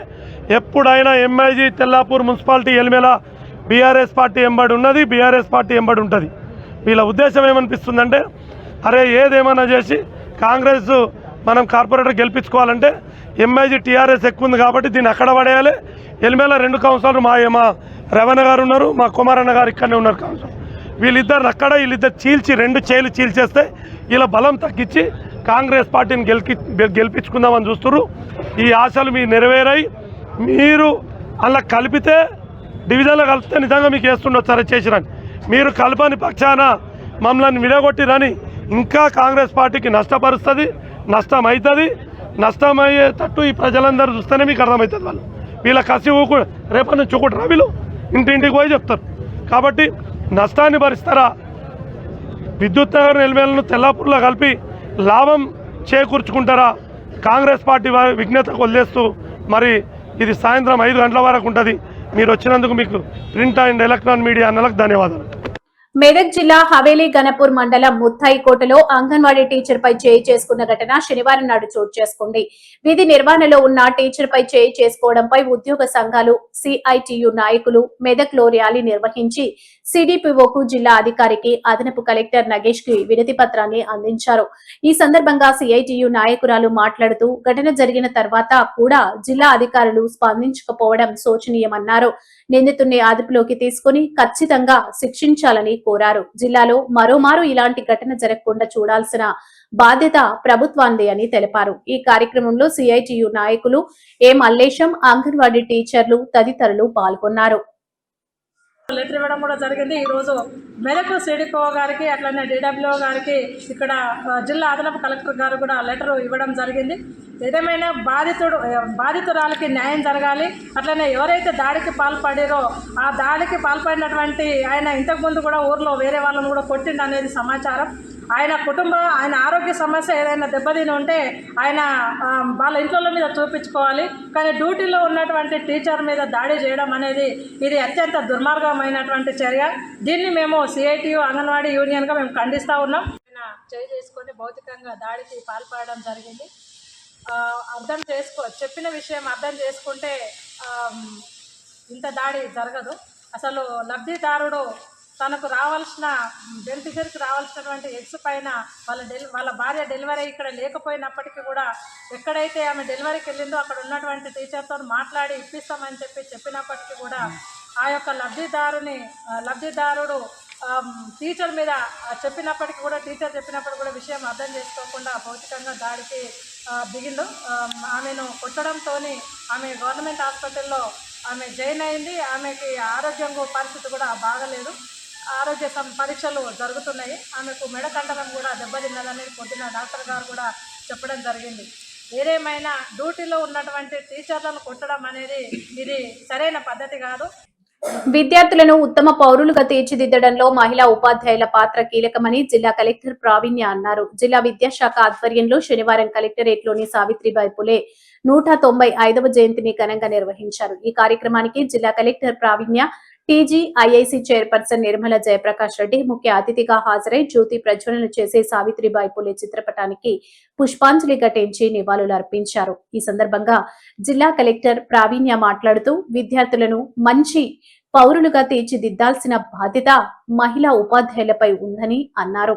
ఎప్పుడైనా ఎంఐజీ తెల్లాపూర్ మున్సిపాలిటీ ఎలిమేల బీఆర్ఎస్ పార్టీ ఎంబడి ఉన్నది, బీఆర్ఎస్ పార్టీ ఎంబడి ఉంటుంది. వీళ్ళ ఉద్దేశం ఏమనిపిస్తుందంటే అరే ఏదేమన్నా చేసి కాంగ్రెస్ మనం కార్పొరేటర్ గెలిపించుకోవాలంటే ఎంఐజీ టీఆర్ఎస్ ఎక్కువ ఉంది కాబట్టి దీన్ని అక్కడ పడేయాలి. ఎలిమేల 2 కౌన్సిలర్లు మా రవణ గారు ఉన్నారు, మా కుమారన్న గారు ఇక్కడనే ఉన్నారు కౌన్సిలర్. వీళ్ళిద్దరు అక్కడ వీళ్ళిద్దరు చీల్చి 2 చేలు చీల్చేస్తే ఇలా బలం తగ్గించి కాంగ్రెస్ పార్టీని గెలిపించుకుందామని చూస్తున్నారు. ఈ ఆశలు మీరు నెరవేరాయి. మీరు అలా కలిపితే డివిజన్లో కలిపితే నిజంగా మీకు వేస్తుండొచ్చు సరే చేసిరని. మీరు కలపని పక్షాన మమ్మల్ని విడగొట్టిరని ఇంకా కాంగ్రెస్ పార్టీకి నష్టపరుస్తుంది, నష్టమవుతుంది. నష్టమయ్యేటట్టు ఈ ప్రజలందరూ చూస్తేనే మీకు అర్థమవుతుంది. వీళ్ళ కసి రేపటి నుంచి చూకుంటారా వీళ్ళు ఇంటింటికి పోయి చెప్తారు. కాబట్టి నష్టాన్ని భరిస్తారా, విద్యుత్ నగర్ ఎలిమేలను తెల్లాపూర్లో కలిపి లాభం చేకూర్చుకుంటారా? కాంగ్రెస్ పార్టీ విజ్ఞతకు వదిలేస్తూ మరి ఇది సాయంత్రం 5 గంటల వరకు ఉంటుంది. మీరు వచ్చినందుకు మీకు ప్రింట్ అండ్ ఎలక్ట్రానిక్ మీడియా అన్నలకు ధన్యవాదాలు. మెదక్ జిల్లా హవేలీ గణపూర్ మండలం ముత్తాయికోటలో అంగన్వాడీ టీచర్ పై చేయి చేసుకున్న ఘటన శనివారం నాడు చోటు చేసుకుంది. విధి నిర్వహణలో ఉన్న టీచర్ పై చేయి చేసుకోవడంపై ఉద్యోగ సంఘాలు, సిఐటియు నాయకులు మెదక్ లో ర్యాలీ నిర్వహించి సిడిపిఓకు జిల్లా అధికారికి అదనపు కలెక్టర్ నగేష్ కి వినతి పత్రాన్ని అందించారు. ఈ సందర్భంగా సిఐటియు నాయకురాలు మాట్లాడుతూ ఘటన జరిగిన తర్వాత కూడా జిల్లా అధికారులు స్పందించకపోవడం శోచనీయమన్నారు. నిందితుడిని అదుపులోకి తీసుకుని ఖచ్చితంగా శిక్షించాలని కోరారు. జిల్లాలో మరోమారు ఇలాంటి ఘటన జరగకుండా చూడాల్సిన బాధ్యత ప్రభుత్వాందే అని తెలిపారు. ఈ కార్యక్రమంలో సిఐటియు నాయకులు ఏ మల్లేశం, అంగన్వాడీ టీచర్లు తదితరులు పాల్గొన్నారు. లెటర్ ఇవ్వడం కూడా జరిగింది. ఈరోజు మెదక్ సిడిపిఓ గారికి అట్లనే డిడబ్ల్యూఓ గారికి ఇక్కడ జిల్లా అదనపు కలెక్టర్ గారు కూడా లెటర్ ఇవ్వడం జరిగింది. ఏదేమైనా బాధితురాలకి న్యాయం జరగాలి. అట్లనే ఎవరైతే దాడికి పాల్పడారో ఆ దాడికి పాల్పడినటువంటి ఆయన ఇంతకుముందు కూడా ఊర్లో వేరే వాళ్ళని కూడా కొట్టిండు అనేది సమాచారం. ఆయన ఆయన ఆరోగ్య సమస్య ఏదైనా దెబ్బతిని ఉంటే ఆయన వాళ్ళ ఇంట్లో మీద చూపించుకోవాలి. కానీ డ్యూటీలో ఉన్నటువంటి టీచర్ మీద దాడి చేయడం అనేది ఇది అత్యంత దుర్మార్గమైనటువంటి చర్య. దీన్ని మేము సిఐటియు అంగన్వాడీ యూనియన్గా మేము ఖండిస్తూ ఉన్నాం. చేయి చేసుకొని భౌతికంగా దాడికి పాల్పడడం జరిగింది. చెప్పిన విషయం అర్థం చేసుకుంటే ఇంత దాడి జరగదు. అసలు లబ్ధిదారుడు తనకు రావాల్సిన బెనిఫిషరీకి రావాల్సినటువంటి ఎగ్స్ పైన వాళ్ళ భార్య డెలివరీ ఇక్కడ లేకపోయినప్పటికీ కూడా ఎక్కడైతే ఆమె డెలివరీకి వెళ్ళిందో అక్కడ ఉన్నటువంటి టీచర్తో మాట్లాడి ఇప్పిస్తామని చెప్పినప్పటికీ కూడా ఆ యొక్క లబ్ధిదారుడు టీచర్ మీద చెప్పినప్పటికీ కూడా విషయం అర్థం చేసుకోకుండా భౌతికంగా దాడికి దిగిండు. ఆమెను కొట్టడంతో ఆమె గవర్నమెంట్ హాస్పిటల్లో ఆమె జాయిన్ అయింది. ఆమెకి ఆరోగ్యం పరిస్థితి కూడా బాగలేదు. ఆరోగ్య పరీక్షలు జరుగుతున్నాయి. ఆమెకు మెడకండనం కూడా దెబ్బతిన్నదని పొద్దున డాక్టర్ గారు కూడా చెప్పడం జరిగింది. ఏదేమైనా డ్యూటీలో ఉన్నటువంటి టీచర్లను కొట్టడం అనేది ఇది సరైన పద్ధతి కాదు. విద్యార్థులను ఉత్తమ పౌరులుగా తీర్చిదిద్దడంలో మహిళా ఉపాధ్యాయుల పాత్ర కీలకమని జిల్లా కలెక్టర్ ప్రావీణ్య అన్నారు. జిల్లా విద్యాశాఖ ఆధ్వర్యంలో శనివారం కలెక్టరేట్లోని సావిత్రిబాయి పులే 195వ జయంతిని ఘనంగా నిర్వహించారు. ఈ కార్యక్రమానికి జిల్లా కలెక్టర్ ప్రావీణ్య, TG IIC chairperson Nirmala Jayaprakash Reddy ముఖ్య అతిథిగా హాజరై జ్యోతి ప్రజ్వలన చేసే సావిత్రిబాయి పులే చిత్రపటానికి పుష్పాంజలి ఘటించి నివాళులర్పించారు. ఈ సందర్భంగా జిల్లా కలెక్టర్ ప్రావీణ్య మాట్లాడుతూ విద్యార్థులను మంచి పౌరులుగా తీర్చిదిద్దాల్సిన బాధ్యత మహిళా ఉపాధ్యాయులపై ఉందని అన్నారు.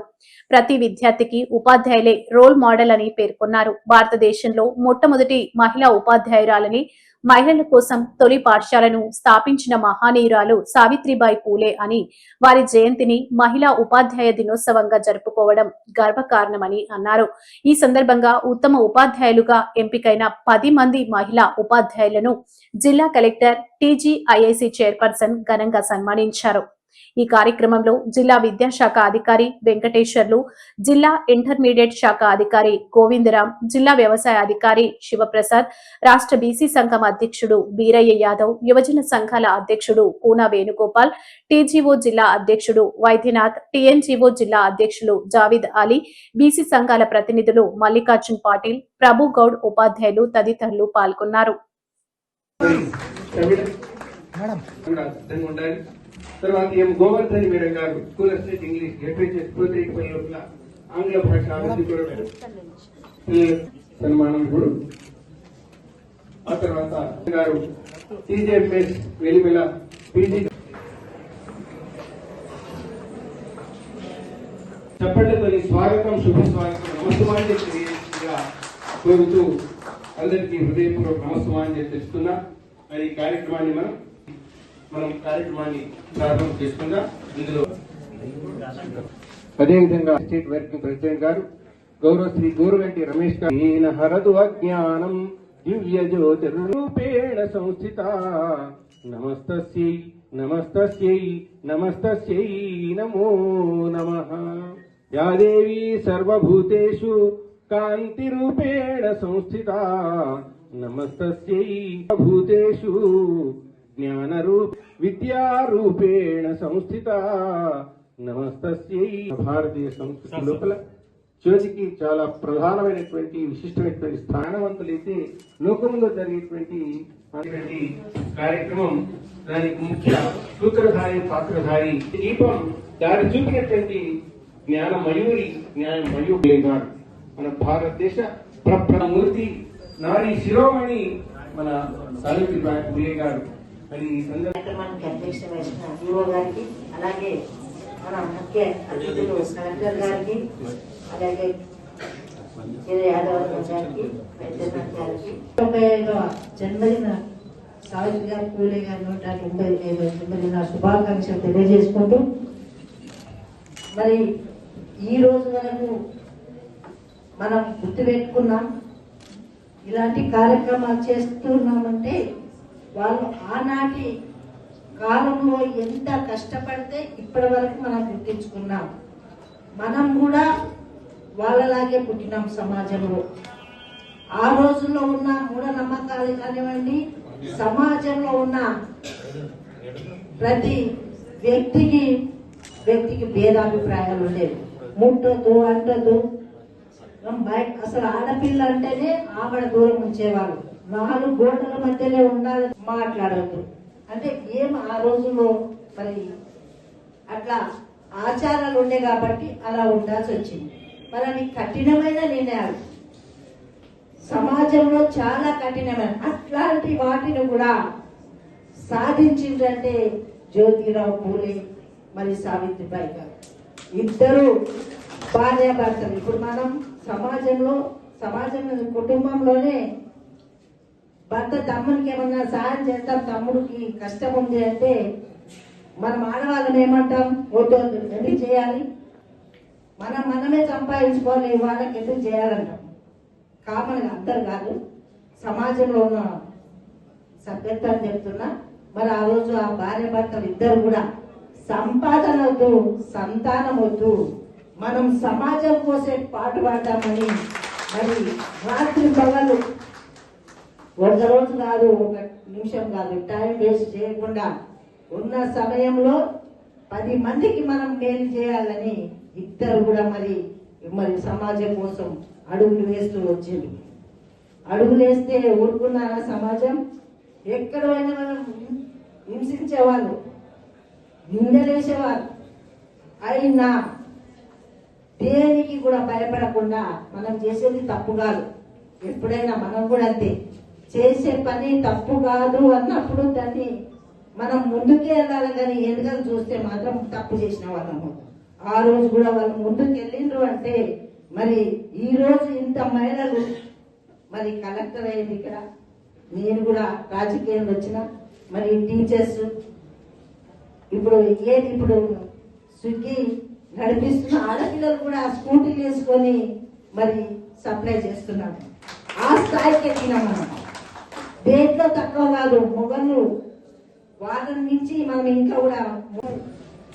ప్రతి విద్యార్థికి ఉపాధ్యాయులే రోల్ మోడల్ అని పేర్కొన్నారు. భారతదేశంలో మొట్టమొదటి మహిళా ఉపాధ్యాయురాలని మహిళల కోసం తొలి పాఠశాలను స్థాపించిన మహానీయురాలు సావిత్రిబాయి పూలే అని వారి జయంతిని మహిళా ఉపాధ్యాయ దినోత్సవంగా జరుపుకోవడం గర్వకారణమని అన్నారు. ఈ సందర్భంగా ఉత్తమ ఉపాధ్యాయులుగా ఎంపికైన 10 మంది మహిళా ఉపాధ్యాయులను జిల్లా కలెక్టర్ TGIIC చైర్పర్సన్ ఘనంగా సన్మానించారు. ఈ కార్యక్రమంలో జిల్లా విద్యాశాఖ అధికారి వెంకటేశ్వర్లు, జిల్లా ఇంటర్మీడియట్ శాఖ అధికారి గోవిందరాం, జిల్లా వ్యవసాయ అధికారి శివప్రసాద్, రాష్ట్ర బీసీ సంఘం అధ్యక్షుడు బీరయ్య యాదవ్, యువజన సంఘాల అధ్యక్షుడు పూనా వేణుగోపాల్, TGO జిల్లా అధ్యక్షుడు వైద్యనాథ్, TNGO జిల్లా అధ్యక్షులు జావిద్ అలీ, బీసీ సంఘాల ప్రతినిధులు మల్లికార్జున్ పాటిల్, ప్రభు గౌడ్ ఉపాధ్యాయులు తదితరులు పాల్గొన్నారు. తర్వాత ఎం గోవర్ధని మేడం గారు స్కూల్ అసిస్టెంట్ ఇంగ్లీష్ లిటరేచర్ పూర్తి లోపల ఆంగ్ల భాష అభివృద్ధి కొరకు సన్మానం ఇప్పుడు. ఆ తర్వాత గారు TJMS వెలిమెల PG చెప్పండితో స్వాగతం శుభస్వాగతం నమస్కారం కోరుతూ అందరికీ హృదయపూర్వక నమస్కారం తెలుస్తున్నా. మరి ఈ కార్యక్రమాన్ని మనం కార్యక్రమాన్ని ప్రారంభం చేసుకుందాం. ఇందులో అదేవిధంగా స్టేట్ వర్కింగ్ ప్రెసిడెంట్ గారు గౌరవ శ్రీ గోరుగంటి రమేష్ గారు హరదు అజ్ఞానం దివ్య జ్యోతిరూపేణ సంస్థిత నమస్తస్యై నమస్తస్యై నమస్తస్యై నమో నమః. యా దేవీ సర్వభూతేషు కాంతిరూపేణ సంస్థిత నమస్తస్యై భూతేషు జ్ఞానరూప విద్యారూపేణ సంస్థిత నమస్తస్యై. భారతీయ సంస్కృతి లోపల జ్యోతికి చాలా ప్రధానమైనటువంటి విశిష్టమైనటువంటి స్థానవంతులైతే లోకంలో జరిగేటువంటి కార్యక్రమం దానికి ముఖ్య సూత్రధారి పాత్రధారి దీపం దారి చూపినటువంటి జ్ఞానమయూరి గారు మన భారతదేశ ప్రప్రమూర్తి నారీ శిరోమణి మన సావిత్రిబాయి పూలే గారు. కార్యక్రమానికి అధ్యక్షత వహించిన ఈఓ గారికి, అలాగే మన ముఖ్య అతిథులు కలెక్టర్ గారికి, అలాగే యాదవ్ గారికి, వైద్యనాథ్ గారికి 95వ జన్మదిన సావిత్రిబాయి పూలే గారి 185వ జన్మదిన శుభాకాంక్షలు తెలియజేసుకుంటూ, మరి ఈ రోజు వరకు మనం గుర్తుపెట్టుకున్నాం, ఇలాంటి కార్యక్రమాలు చేస్తున్నామంటే వాళ్ళు ఆనాటి కాలంలో ఎంత కష్టపడితే ఇప్పటి వరకు మనం గుర్తించుకున్నాం. మనం కూడా వాళ్ళలాగే పుట్టినాం సమాజంలో. ఆ రోజుల్లో ఉన్న మూఢనమ్మకాలు కానివ్వండి, సమాజంలో ఉన్న ప్రతి వ్యక్తికి భేదాభిప్రాయాలు ఉండేవి. ముట్టొద్దు, అంటొద్దు, అసలు ఆడపిల్ల అంటేనే ఆవిడ దూరం ఉంచేవాళ్ళు. 4 గోడల మధ్యనే ఉండాలి, మాట్లాడద్దు అంటే ఏం ఆ రోజుల్లో మరి అట్లా ఆచారాలు ఉండే కాబట్టి అలా ఉండాల్సి వచ్చింది. మరి అవి కఠినమైన నిర్ణయాలు, సమాజంలో చాలా కఠినమైన అట్లాంటి వాటిని కూడా సాధించిందంటే జ్యోతిరావు పూలే మరి సావిత్రిబాయి గారు. ఇద్దరు భార్యాభర్తలు. ఇప్పుడు మనం సమాజంలో కుటుంబంలోనే భర్త తమ్మునికి ఏమన్నా సాయం చేస్తాం, తమ్ముడికి కష్టం ఉంది అంటే మనం ఆడవాళ్ళని ఏమంటాం, వద్దు ఎందుకు చేయాలి, మనమే సంపాదించుకోవాలి, వాళ్ళకి ఎందుకు చేయాలంటాం. కామన్గా అందరు కాదు, సమాజంలో ఉన్న సభ్యత్వాన్ని చెప్తున్నా. మరి ఆ రోజు ఆ భార్య భర్తలు ఇద్దరు కూడా సంపాదన వద్దు, సంతానం వద్దు, మనం సమాజం కోసం పాటు పడ్డామని మరి రాత్రి పగలు ఒక రోజు కాదు, ఒక నిమిషం కాదు, టైం వేస్ట్ చేయకుండా ఉన్న సమయంలో 10 మందికి మనం మేలు చేయాలని ఇద్దరు కూడా మరి సమాజం కోసం అడుగులు వేస్తూ వచ్చింది. అడుగులు వేస్తే ఊరుకున్నారా సమాజం? ఎక్కడ పోయినా మనం హింసించేవాళ్ళు, నిందలేసేవాళ్ళు. అయినా దేనికి కూడా భయపడకుండా మనం చేసేది తప్పు కాదు. ఎప్పుడైనా మనం కూడా అంతే, చేసే పని తప్పు కాదు అన్నప్పుడు దాన్ని మనం ముందుకే వెళ్ళాలి, కానీ ఎందుకని చూస్తే మాత్రం తప్పు చేసిన వాళ్ళము. ఆ రోజు కూడా వాళ్ళు ముందుకు వెళ్ళిండ్రు అంటే మరి ఈ రోజు ఇంత మహిళలు మరి కలెక్టర్ అయింది, ఇక్కడ నేను కూడా రాజకీయంలో వచ్చిన మరి టీచర్స్ ఇప్పుడు స్విగ్గీ నడిపిస్తున్న ఆడపిల్లలు కూడా స్కూటీలు వేసుకొని మరి సప్లై చేస్తున్నారు. ఆ స్థాయికి ఎక్కినాం మనం. దేంట్లో తక్కువ కాదు, మొగళ్ళు వాళ్ళని మించి మనం ఇంకా కూడా.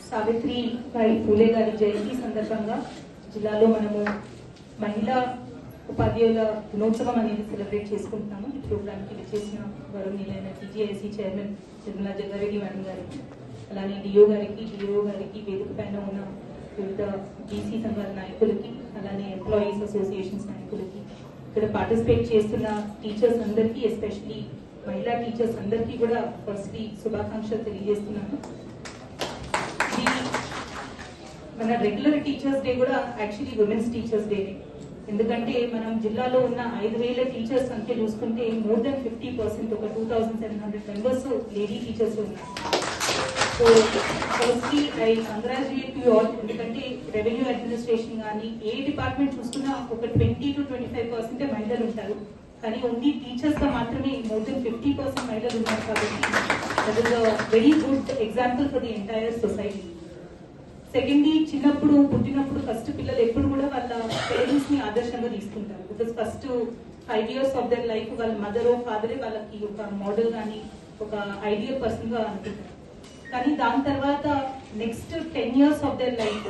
సావిత్రిబాయి పూలే గారి జయంతి సందర్భంగా జిల్లాలో మనము మహిళా ఉపాధ్యాయుల దినోత్సవం అనేది సెలబ్రేట్ చేసుకుంటున్నాము. ఈ ప్రోగ్రామ్కి విచ్చేసిన గౌరవనీయులైన TGIC chairman Nirmala Jaggareddy madam గారికి, అలానే డిఓ గారికి వేదిక పైన ఉన్న వివిధ బీసీ సంఘాల నాయకులకి, అలానే ఎంప్లాయీస్ అసోసియేషన్స్ నాయకులకి, ఇక్కడ పార్టిసిపేట్ చేస్తున్న టీచర్స్ అందరికీ, ఎస్పెషలీ మహిళా టీచర్స్ అందరికీ కూడా ఫస్ట్లీ శుభాకాంక్షలు తెలియజేస్తున్నాను. మన రెగ్యులర్ టీచర్స్ డే కూడా యాక్చువల్లీ ఉమెన్స్ టీచర్స్ డే. ఎందుకంటే మనం జిల్లాలో ఉన్న 5,000 టీచర్స్ సంఖ్య చూసుకుంటే మోర్ దెన్ 50%, ఒక 2,700 మెంబర్స్ లేడీ టీచర్స్ ఉన్నారు. So firstly I congratulate you all. ఎందుకంటే రెవెన్యూ అడ్మినిస్ట్రేషన్ కానీ ఏ డిపార్ట్మెంట్ చూసుకున్నా ఒక 20 to 25% మహిళలు ఉంటారు. కానీ ఓన్లీ టీచర్స్గా మాత్రమే మోర్ దెన్ 50% మహిళలు ఉన్నారు. కాబట్టి that is a very good example for the entire society. Secondly, చిన్నప్పుడు పుట్టినప్పుడు ఫస్ట్ పిల్లలు ఎప్పుడు కూడా వాళ్ళ పేరెంట్స్ ని ఆదర్శంగా తీసుకుంటారు. Because first 5 years of their life వాళ్ళ మదర్ ఫాదరే వాళ్ళకి ఒక మోడల్ కానీ ఒక ఐడియల్ పర్సన్ గా అనుకుంటారు. కానీ దాని తర్వాత next 10 years of their life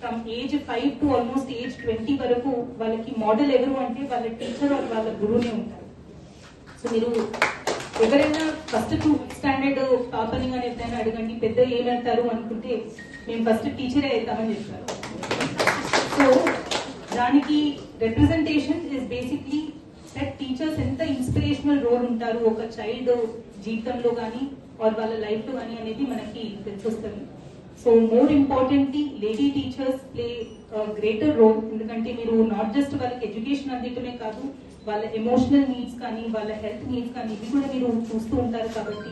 from age 5 to almost age 20 వరకు వాళ్ళకి మోడల్ ఎవరు అంటే వాళ్ళ టీచర్ వాళ్ళ గురువునే ఉంటారు. సో మీరు ఎవరైనా ఫస్ట్ 2th standard పాపని కానీ ఎప్పుడైనా అడగండి, పెద్ద ఏమంటారు అనుకుంటే మేము ఫస్ట్ టీచరే అవుతామని చెప్తారు. సో దానికి representation is basically that teachers ఎంత ఇన్స్పిరేషనల్ రోల్ ఉంటారు ఒక చైల్డ్ జీవితంలో కానీ వాళ్ళ లైఫ్లో కానీ అనేది మనకి తెలిసొస్తుంది. So more importantly lady teachers play greater role. ఎందుకంటే మీరు నాట్ జస్ట్ వాళ్ళకి ఎడ్యుకేషన్ అందించడమే కాదు, వాళ్ళ ఎమోషనల్ నీడ్స్ కానీ వాళ్ళ హెల్త్ నీడ్స్ కానీ ఇవి కూడా మీరు చూస్తూ ఉంటారు. కాబట్టి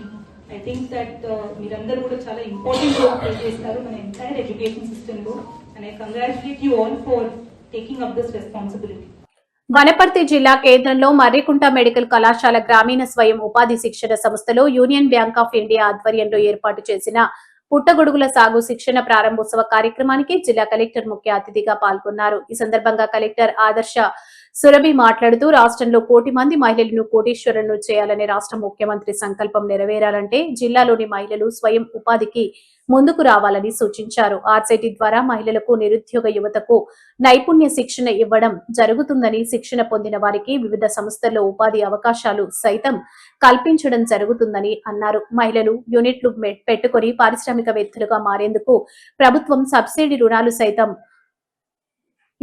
ఐ థింక్ దట్ మీరందరూ కూడా చాలా ఇంపార్టెంట్ రోల్ ప్లే చేస్తారు మన ఎంటైర్ ఎడ్యుకేషన్ సిస్టంలో. And I congratulate you all for taking up this responsibility. Wanaparthy జిల్లా కేంద్రంలో మర్రికుంట మెడికల్ కళాశాల గ్రామీణ స్వయం ఉపాధి శిక్షణ సంస్థలో యూనియన్ బ్యాంక్ ఆఫ్ ఇండియా ఆధ్వర్యంలో ఏర్పాటు చేసిన పుట్టగొడుగుల సాగు శిక్షణ ప్రారంభోత్సవ కార్యక్రమానికి జిల్లా కలెక్టర్ ముఖ్య అతిథిగా పాల్గొన్నారు. ఈ సందర్భంగా కలెక్టర్ ఆదర్శ సురభి మాట్లాడుతూ రాష్ట్రంలో 1 కోటి మంది మహిళలను కోటీశ్వరులను చేయాలనే రాష్ట్ర ముఖ్యమంత్రి సంకల్పం నెరవేరాలంటే జిల్లాలోని మహిళలు స్వయం ఉపాధికి ముందుకు రావాలని సూచించారు. ఆర్సైటీ ద్వారా మహిళలకు, నిరుద్యోగ యువతకు నైపుణ్య శిక్షణ ఇవ్వడం జరుగుతుందని, శిక్షణ పొందిన వారికి వివిధ సంస్థల్లో ఉపాధి అవకాశాలు సైతం కల్పించడం జరుగుతుందని అన్నారు. మహిళలు యూనిట్లు పెట్టుకుని పారిశ్రామికవేత్తలుగా మారేందుకు ప్రభుత్వం సబ్సిడీ రుణాలు సైతం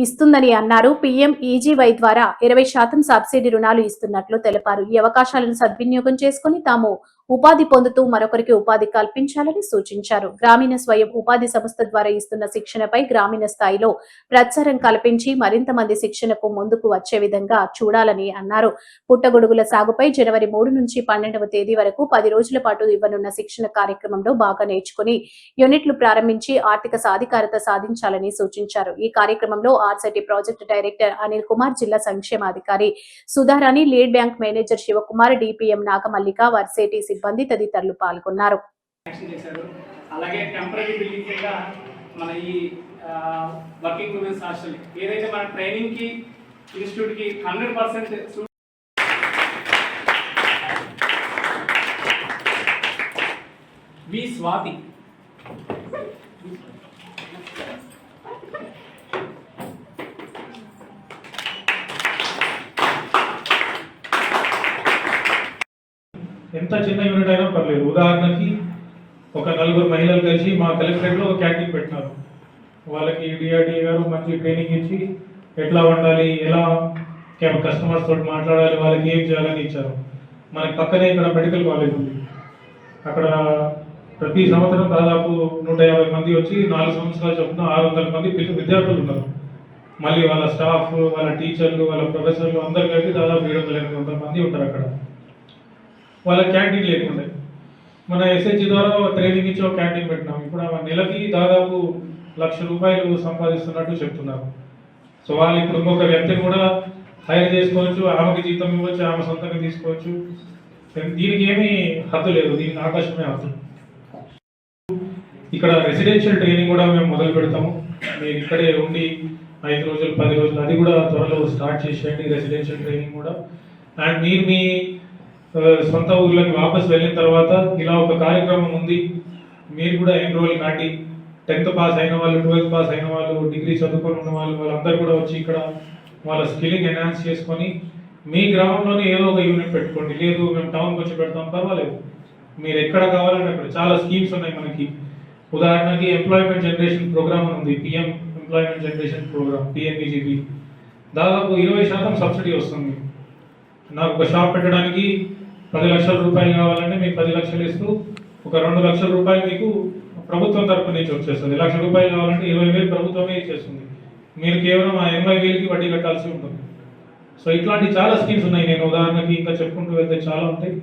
ఇస్తుందని అన్నారు. PMEGY ద్వారా 20% సబ్సిడీ రుణాలు ఇస్తున్నట్లు తెలిపారు. ఈ అవకాశాలను సద్వినియోగం చేసుకుని తాము ఉపాధి పొందుతూ మరొకరికి ఉపాధి కల్పించాలని సూచించారు. గ్రామీణ స్వయం ఉపాధి సంస్థ ద్వారా ఇస్తున్న శిక్షణపై గ్రామీణ స్థాయిలో ప్రచారం కల్పించి మరింత మంది శిక్షణకు ముందుకు వచ్చే విధంగా చూడాలని అన్నారు. పుట్టగొడుగుల సాగుపై జనవరి 3 నుంచి 12వ తేదీ వరకు 10 రోజుల పాటు ఇవ్వనున్న శిక్షణ కార్యక్రమంలో బాగా నేర్చుకుని యూనిట్లు ప్రారంభించి ఆర్థిక సాధికారత సాధించాలని సూచించారు. ఈ కార్యక్రమంలో RSETI project director Anil Kumar, జిల్లా సంక్షేమాధికారి Sudharani, lead bank manager Shivakumar, DPM Nagamallika, RSETI సిబ్బంది తదితరులు పాల్గొన్నారు. అలాగే టెంపరరీ బిల్డింగ్ కింద మన ఈ వర్కింగ్ ఉమెన్స్ హాస్టల్ ఏదైతే మన ట్రైనింగ్ కి ఇన్స్టిట్యూట్ కి 100% వి స్వాతి ఎంత చిన్న యూనిట్ అయినా పర్లేదు. ఉదాహరణకి ఒక 4 మహిళలు కలిసి మా కలెక్టరేట్లో ఒక క్యాంటీన్ పెట్టినారు. వాళ్ళకి DRDA గారు మంచి ట్రైనింగ్ ఇచ్చి ఎట్లా వండాలి, ఎలా కస్టమర్స్ తోటి మాట్లాడాలి, వాళ్ళకి ఏం చేయాలని ఇచ్చారు. మనకి పక్కనే ఇక్కడ మెడికల్ కాలేజ్ ఉంది. అక్కడ ప్రతి సంవత్సరం దాదాపు 150 మంది వచ్చి 4 సంవత్సరాలు చొప్పున 600 మంది విద్యార్థులు ఉన్నారు. మళ్ళీ వాళ్ళ స్టాఫ్, వాళ్ళ టీచర్లు, వాళ్ళ ప్రొఫెసర్లు అందరు కలిపి దాదాపు 700-800 మంది ఉంటారు అక్కడ. వాళ్ళ క్యాంటీన్ లేకుండా మన SHG ద్వారా ట్రైనింగ్ ఇచ్చి ఒక క్యాంటీన్ పెట్టినాం. ఇప్పుడు ఆ నెలకి దాదాపు ₹1,00,000 సంపాదిస్తున్నట్టు చెప్తున్నారు. సో వాళ్ళు ఇప్పుడు ఇంకొక వ్యక్తిని కూడా హైర్ చేసుకోవచ్చు, ఆమెకి జీతం ఇవ్వచ్చు, ఆమె సొంతంగా తీసుకోవచ్చు. దీనికి ఏమీ హద్దు లేదు, దీనికి ఆకాశమే హద్దు. ఇక్కడ రెసిడెన్షియల్ ట్రైనింగ్ కూడా మేము మొదలు పెడతాము. మీరు ఇక్కడే ఉండి 5 రోజులు 10 రోజులు అది కూడా త్వరలో స్టార్ట్ చేసేయండి రెసిడెన్షియల్ ట్రైనింగ్ కూడా. అండ్ మీరు మీ సొంత ఊర్లోకి వాపస్ వెళ్ళిన తర్వాత ఇలా ఒక కార్యక్రమం ఉంది, మీరు కూడా ఎన్రోల్ కాండి. 10th పాస్ అయిన వాళ్ళు, 12th పాస్ అయిన వాళ్ళు, డిగ్రీ చదువుకొని ఉన్న వాళ్ళు, వాళ్ళందరూ కూడా వచ్చి ఇక్కడ వాళ్ళ స్కిల్లింగ్ ఎన్హాన్స్ చేసుకొని మీ గ్రామంలోనే ఏదో ఒక యూనిట్ పెట్టుకోండి. లేదు మేము టౌన్కి వచ్చి పెడతాం, పర్వాలేదు. మీరు ఎక్కడ కావాలంటే అక్కడ చాలా స్కీమ్స్ ఉన్నాయి మనకి. ఉదాహరణకి ఎంప్లాయ్మెంట్ జనరేషన్ ప్రోగ్రామ్ ఉంది, PM employment generation programme, PMEGP. దాదాపు 20% సబ్సిడీ వస్తుంది. నాకు ఒక షాప్ పెట్టడానికి 10 లక్షల రూపాయలు కావాలంటే మీకు 10 లక్షలు ఇస్తూ ఒక 2 లక్షల రూపాయలు మీకు ప్రభుత్వం తరపు నుంచి వచ్చేస్తుంది. 1 లక్ష రూపాయలు కావాలంటే 20,000 ప్రభుత్వమే ఇచ్చేస్తుంది. మీరు కేవలం ఆ 80,000కి వడ్డీ కట్టాల్సి ఉంటుంది. సో ఇట్లాంటి చాలా స్కీమ్స్ ఉన్నాయి. నేను ఉదాహరణకి ఇంకా చెప్పుకుంటూ వెళ్తే చాలా ఉంటాయి.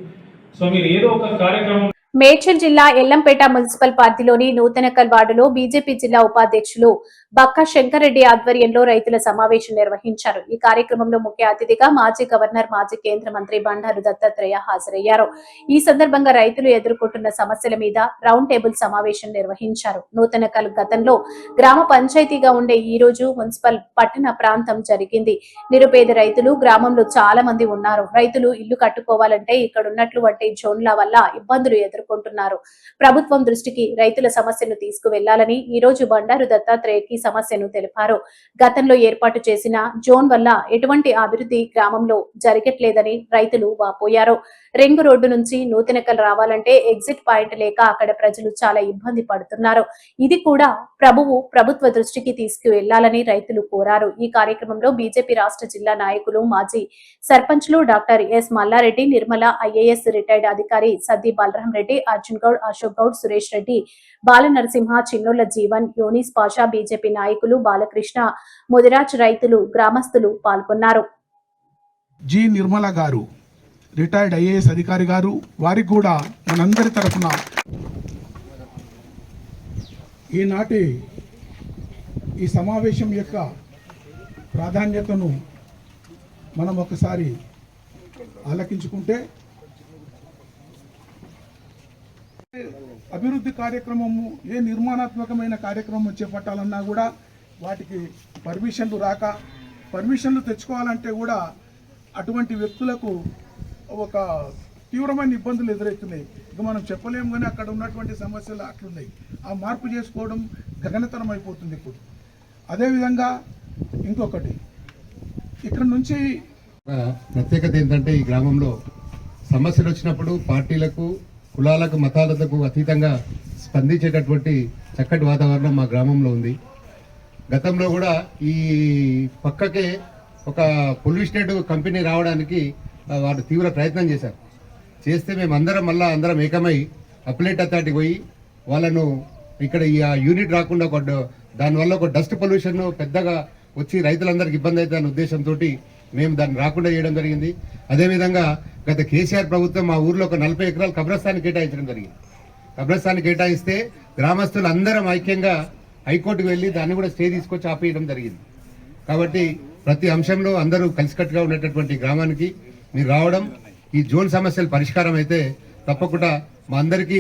సో మీరు ఏదో ఒక కార్యక్రమం. మేడ్చల్ జిల్లా ఎల్లంపేట మున్సిపల్ పరిధిలోని నూతనకల్ వార్డులో బీజేపీ జిల్లా ఉపాధ్యక్షులు బక్క శంకర్రెడ్డి ఆధ్వర్యంలో రైతుల సమావేశం నిర్వహించారు. ఈ కార్యక్రమంలో ముఖ్య అతిథిగా మాజీ గవర్నర్, మాజీ కేంద్ర మంత్రి బండారు దత్తాత్రేయ హాజరయ్యారు. ఈ సందర్భంగా రైతులు ఎదుర్కొంటున్న సమస్యల మీద రౌండ్ టేబుల్ సమావేశం నిర్వహించారు. నూతనకల్ గతంలో గ్రామ పంచాయతీగా ఉండే ఈ రోజు మున్సిపల్ పట్టణ ప్రాంతం జరిగింది. నిరుపేద రైతులు గ్రామంలో చాలా మంది ఉన్నారు. రైతులు ఇల్లు కట్టుకోవాలంటే ఇక్కడున్నటువంటి జోన్ల వల్ల ఇబ్బందులు ఎదుర్కొంటున్నారు. ప్రభుత్వం దృష్టికి రైతుల సమస్యను తీసుకువెళ్లాలని ఈ రోజు బండారు దత్తాత్రేయకి సమస్యను తెలిపారు. గతంలో ఏర్పాటు చేసిన జోన్ వల్ల ఎటువంటి అభివృద్ధి గ్రామంలో జరగట్లేదని రైతులు వాపోయారు. రింగ్ రోడ్డు నుంచి నూతనకల్ రావాలంటే ఎగ్జిట్ పాయింట్ లేక అక్కడ ప్రజలు చాలా ఇబ్బంది పడుతున్నారు. ఇది కూడా ప్రభుత్వ దృష్టికి తీసుకువెళ్లాలని రైతులు కోరారు. ఈ కార్యక్రమంలో బీజేపీ రాష్ట్ర జిల్లా నాయకులు, మాజీ సర్పంచ్లు doctor S Mallareddy, Nirmala, IAS retired అధికారి సద్ది బలరాం రెడ్డి, అర్జున్ గౌడ్, అశోక్ గౌడ్, సురేష్ రెడ్డి, బాల నరసింహ, చిన్నోళ్ల జీవన్, యోనిస్ పాషా, బీజేపీ నాయకులు బాలకృష్ణ, ముదిరాజ్, రైతులు, గ్రామస్తులు పాల్గొన్నారు. జి నిర్మల గారు, రిటైర్డ్ ఐఏఎస్ అధికారి గారు, వారికి కూడా మనందరి తరఫున ఈనాటి ఈ సమావేశం యొక్క ప్రాధాన్యతను మనం ఒకసారి ఆలకించుకుంటే, అభివృద్ధి కార్యక్రమము, ఏ నిర్మాణాత్మకమైన కార్యక్రమం చేపట్టాలన్నా కూడా వాటికి పర్మిషన్లు రాక, పర్మిషన్లు తెచ్చుకోవాలంటే కూడా అటువంటి వ్యక్తులకు ఒక తీవ్రమైన ఇబ్బందులు ఎదురవుతున్నాయి. ఇక మనం చెప్పలేము, కానీ అక్కడ ఉన్నటువంటి సమస్యలు అట్లున్నాయి. ఆ మార్పు చేసుకోవడం గగనతరం అయిపోతుంది ఇప్పుడు. అదేవిధంగా ఇంకొకటి, ఇక్కడ నుంచి ప్రత్యేకత ఏంటంటే, ఈ గ్రామంలో సమస్యలు వచ్చినప్పుడు పార్టీలకు, కులాలకు, మతాలకు అతీతంగా స్పందించేటటువంటి చక్కటి వాతావరణం మా గ్రామంలో ఉంది. గతంలో కూడా ఈ పక్కకే ఒక పొల్యూషనెడ్ కంపెనీ రావడానికి వారు తీవ్ర ప్రయత్నం చేస్తే మేమందరం అందరం ఏకమై అప్లెట్ అథారిటీకి పోయి వాళ్ళను ఇక్కడ ఈ యూనిట్ రాకుండా దానివల్ల ఒక డస్ట్ పొల్యూషన్ పెద్దగా వచ్చి రైతులందరికీ ఇబ్బంది అవుతుందనే ఉద్దేశంతో మేము దాన్ని రాకుండా చేయడం జరిగింది. అదేవిధంగా గత కేసీఆర్ ప్రభుత్వం మా ఊర్లో ఒక 40 ఎకరాలు కబ్రస్థాన్ని కేటాయించడం జరిగింది. కబ్రస్థాన్ని కేటాయిస్తే గ్రామస్తులు అందరం ఐక్యంగా హైకోర్టుకు వెళ్ళి దాన్ని కూడా స్టే తీసుకొచ్చి ఆపేయడం జరిగింది. కాబట్టి ప్రతి అంశంలో అందరూ కలిసికట్టుగా ఉండేటటువంటి గ్రామానికి మీరు రావడం, ఈ జోన్ సమస్యలు పరిష్కారం అయితే తప్పకుండా మా అందరికీ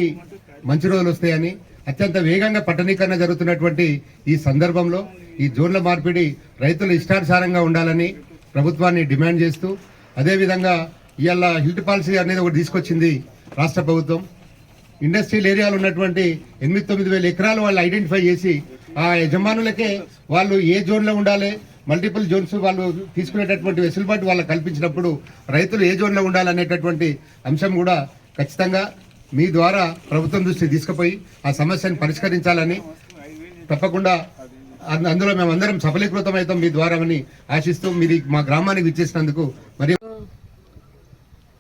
మంచి రోజులు వస్తాయని, అత్యంత వేగంగా పట్టణీకరణ జరుగుతున్నటువంటి ఈ సందర్భంలో ఈ జోన్ల మార్పిడి రైతుల ఇష్టానుసారంగా ఉండాలని ప్రభుత్వాన్ని డిమాండ్ చేస్తూ, అదేవిధంగా ఇవాళ హిల్ట్ పాలసీ అనేది ఒకటి తీసుకొచ్చింది రాష్ట్ర ప్రభుత్వం. ఇండస్ట్రియల్ ఏరియాలో ఉన్నటువంటి 8-9 వేల ఎకరాలు వాళ్ళు ఐడెంటిఫై చేసి ఆ యజమానులకే వాళ్ళు ఏ జోన్లో ఉండాలి, మల్టిపుల్ జోన్స్ వాళ్ళు తీసుకునేటటువంటి వెసులుబాటు వాళ్ళకి కల్పించినప్పుడు రైతులు ఏ జోన్లో ఉండాలనేటటువంటి అంశం కూడా ఖచ్చితంగా మీ ద్వారా ప్రభుత్వం దృష్టికి తీసుకుపోయి ఆ సమస్యను పరిష్కరించాలని తప్పకుండా అందులో మేమందరం సఫలీకృతం అవుతాం మీ ద్వారా అని ఆశిస్తూ మీరు మా గ్రామానికి ఇచ్చేసినందుకు మరి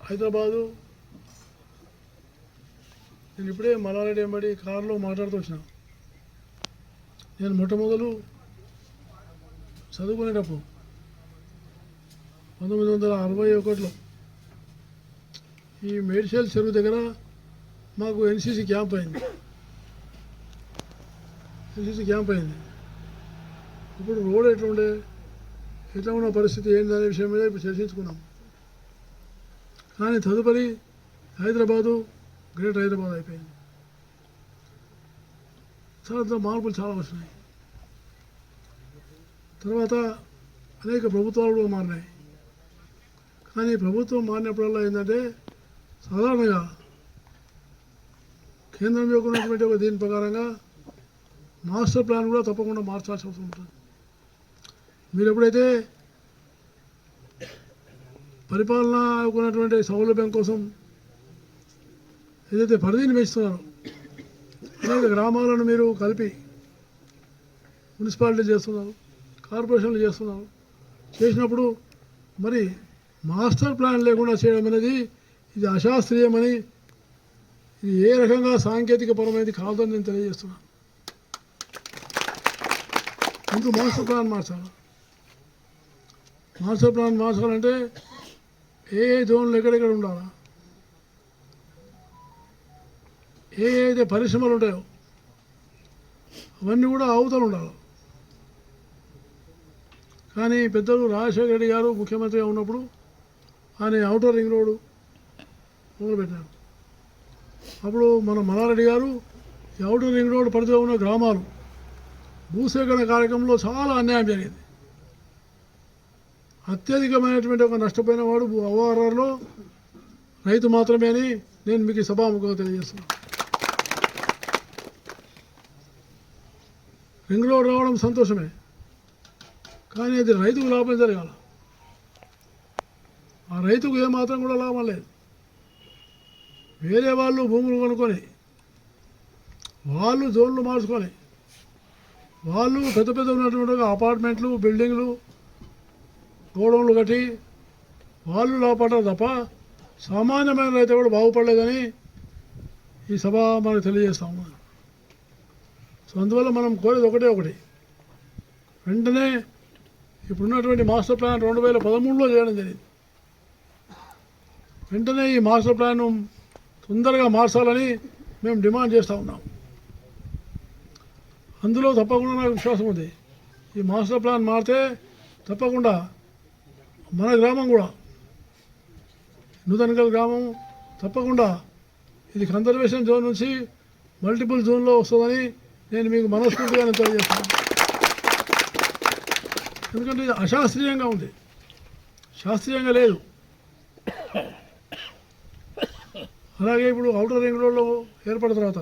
హైదరాబాదు నేను ఇప్పుడే మల్లారెడ్డి ఎంబడి కారులో మాట్లాడుతూ వచ్చిన. నేను మొట్టమొదలు చదువుకునేటప్పుడు 1961లో ఈ మేడ్చల్ చెరువు దగ్గర మాకు ఎన్సీసీ క్యాంప్ అయింది. ఇప్పుడు రోడ్ ఎట్లా ఉన్న పరిస్థితి ఏంటనే విషయం మీద ఇప్పుడు చర్చించుకున్నాం. కానీ తదుపరి హైదరాబాదు గ్రేట్ హైదరాబాద్ అయిపోయింది. చాలా మార్పులు చాలా వచ్చినాయి. తర్వాత అనేక ప్రభుత్వాలు కూడా మారినాయి. కానీ ప్రభుత్వం మారినప్పుడల్లా ఏంటంటే సాధారణంగా కేంద్రం యొక్క ఉన్నటువంటి ఒక దీని ప్రకారంగా మాస్టర్ ప్లాన్ కూడా తప్పకుండా మార్చాల్సి అవసరం ఉంటుంది. మీరు ఎప్పుడైతే పరిపాలన ఉన్నటువంటి సౌలభ్యం కోసం ఏదైతే పరిధిని పెంచుతున్నారో అనేక గ్రామాలను మీరు కలిపి మున్సిపాలిటీ చేస్తున్నారు, కార్పొరేషన్లు చేస్తున్నారు. చేసినప్పుడు మరి మాస్టర్ ప్లాన్ లేకుండా చేయడం అనేది ఇది అశాస్త్రీయమని, ఇది ఏ రకంగా సాంకేతిక పరమైనది కాదని నేను తెలియజేస్తున్నాను. ముందు మాస్టర్ ప్లాన్ మార్చాలి. మాస్టర్ ప్లాన్ మార్చాలంటే ఏ జోన్లు ఎక్కడెక్కడ ఉండాలా, అయితే పరిశ్రమలు ఉంటాయో అవన్నీ కూడా అవతల ఉండాలి. కానీ పెద్దలు రాజశేఖర రెడ్డి గారు ముఖ్యమంత్రిగా ఉన్నప్పుడు ఆయన ఔటర్ రింగ్ రోడ్డు మొదలుపెట్టారు. అప్పుడు మన మల్లారెడ్డి గారు ఈ ఔటర్ రింగ్ రోడ్డు పరిధిలో ఉన్న గ్రామాలు భూసేకరణ కార్యక్రమంలో చాలా అన్యాయం జరిగింది. అత్యధికమైనటువంటి ఒక నష్టపోయిన వాడు అవ్వారాల్లో రైతు మాత్రమే అని నేను మీకు సభాముఖంగా తెలియజేస్తున్నాను. రింగ్ రోడ్ రావడం సంతోషమే, కానీ అది రైతుకు లాభం జరగాల. ఆ రైతుకు ఏమాత్రం కూడా లాభం లేదు. వేరే వాళ్ళు భూములు కొనుక్కొని వాళ్ళు జోన్లు మార్చుకొని వాళ్ళు పెద్ద పెద్ద ఉన్నటువంటి అపార్ట్మెంట్లు, బిల్డింగ్లు, గోడౌన్లు కట్టి వాళ్ళు లాభపడ్డారు తప్ప సామాన్యమైన రైతు కూడా బాగుపడలేదని ఈ సభ మనకు తెలియజేస్తాము. సో అందువల్ల మనం కోరేది ఒకటి, వెంటనే ఇప్పుడున్నటువంటి మాస్టర్ ప్లాన్ 2013లో చేయడం జరిగింది. వెంటనే ఈ మాస్టర్ ప్లాన్ తొందరగా మార్చాలని మేము డిమాండ్ చేస్తూ ఉన్నాం. అందులో తప్పకుండా నాకు విశ్వాసం ఉంది. ఈ మాస్టర్ ప్లాన్ మారితే తప్పకుండా మన గ్రామం కూడా నూతనగల్ గ్రామం తప్పకుండా ఇది కన్జర్వేషన్ జోన్ నుంచి మల్టిపుల్ జోన్లో వస్తుందని నేను మీకు మనస్ఫూర్తిగా తెలియజేస్తాను. ఎందుకంటే ఇది అశాస్త్రీయంగా ఉంది, శాస్త్రీయంగా లేదు. అలాగే ఇప్పుడు ఔటర్ రింగ్ రోడ్లో ఏర్పడిన తర్వాత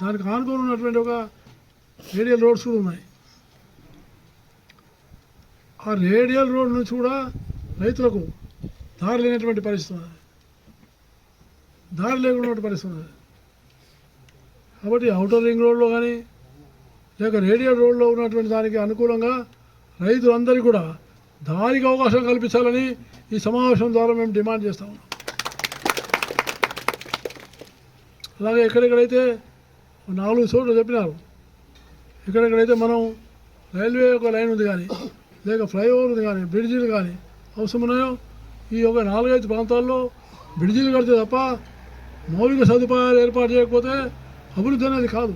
దానికి ఆనుకొని ఉన్నటువంటి ఒక రేడియల్ రోడ్స్ కూడా ఉన్నాయి. ఆ రేడియల్ రోడ్ నుంచి కూడా రైతులకు దారి లేనటువంటి పరిస్థితి ఉన్నది, దారి లేకున్నటువంటి పరిస్థితి ఉన్నది. కాబట్టి ఔటర్ రింగ్ రోడ్లో కానీ లేక రేడియల్ రోడ్లో ఉన్నటువంటి దానికి అనుకూలంగా రైతులందరికీ కూడా దానికి అవకాశం కల్పించాలని ఈ సమావేశం ద్వారా మేము డిమాండ్ చేస్తా ఉన్నాం. అలాగే ఎక్కడెక్కడైతే 4 చోట్ల చెప్పినారు, ఎక్కడెక్కడైతే మనం రైల్వే ఒక లైన్ ఉంది కానీ లేక ఫ్లైఓవర్ ఉంది కానీ బ్రిడ్జీలు కానీ అవసరం ఉన్నాయో ఈ ఒక 4-5 ప్రాంతాల్లో బ్రిడ్జీలు కడితే తప్ప మౌలిక సదుపాయాలు ఏర్పాటు చేయకపోతే అభివృద్ధి అనేది కాదు.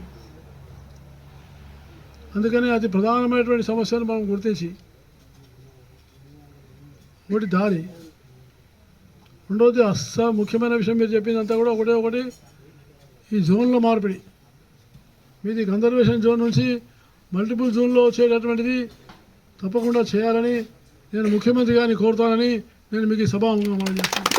అందుకని అతి ప్రధానమైనటువంటి సమస్యను మనం గుర్తించి ఒకటి దారి, రెండవది ముఖ్యమైన విషయం మీరు చెప్పిందంతా కూడా ఒకటి ఈ జోన్ల మార్పిడి. మీది కన్జర్వేషన్ జోన్ నుంచి మల్టిపుల్ జోన్లో వచ్చేటటువంటిది తప్పకుండా చేయాలని నేను ముఖ్యమంత్రి గారిని కోరుతానని నేను మీకు సభాముఖంగా చేస్తాను.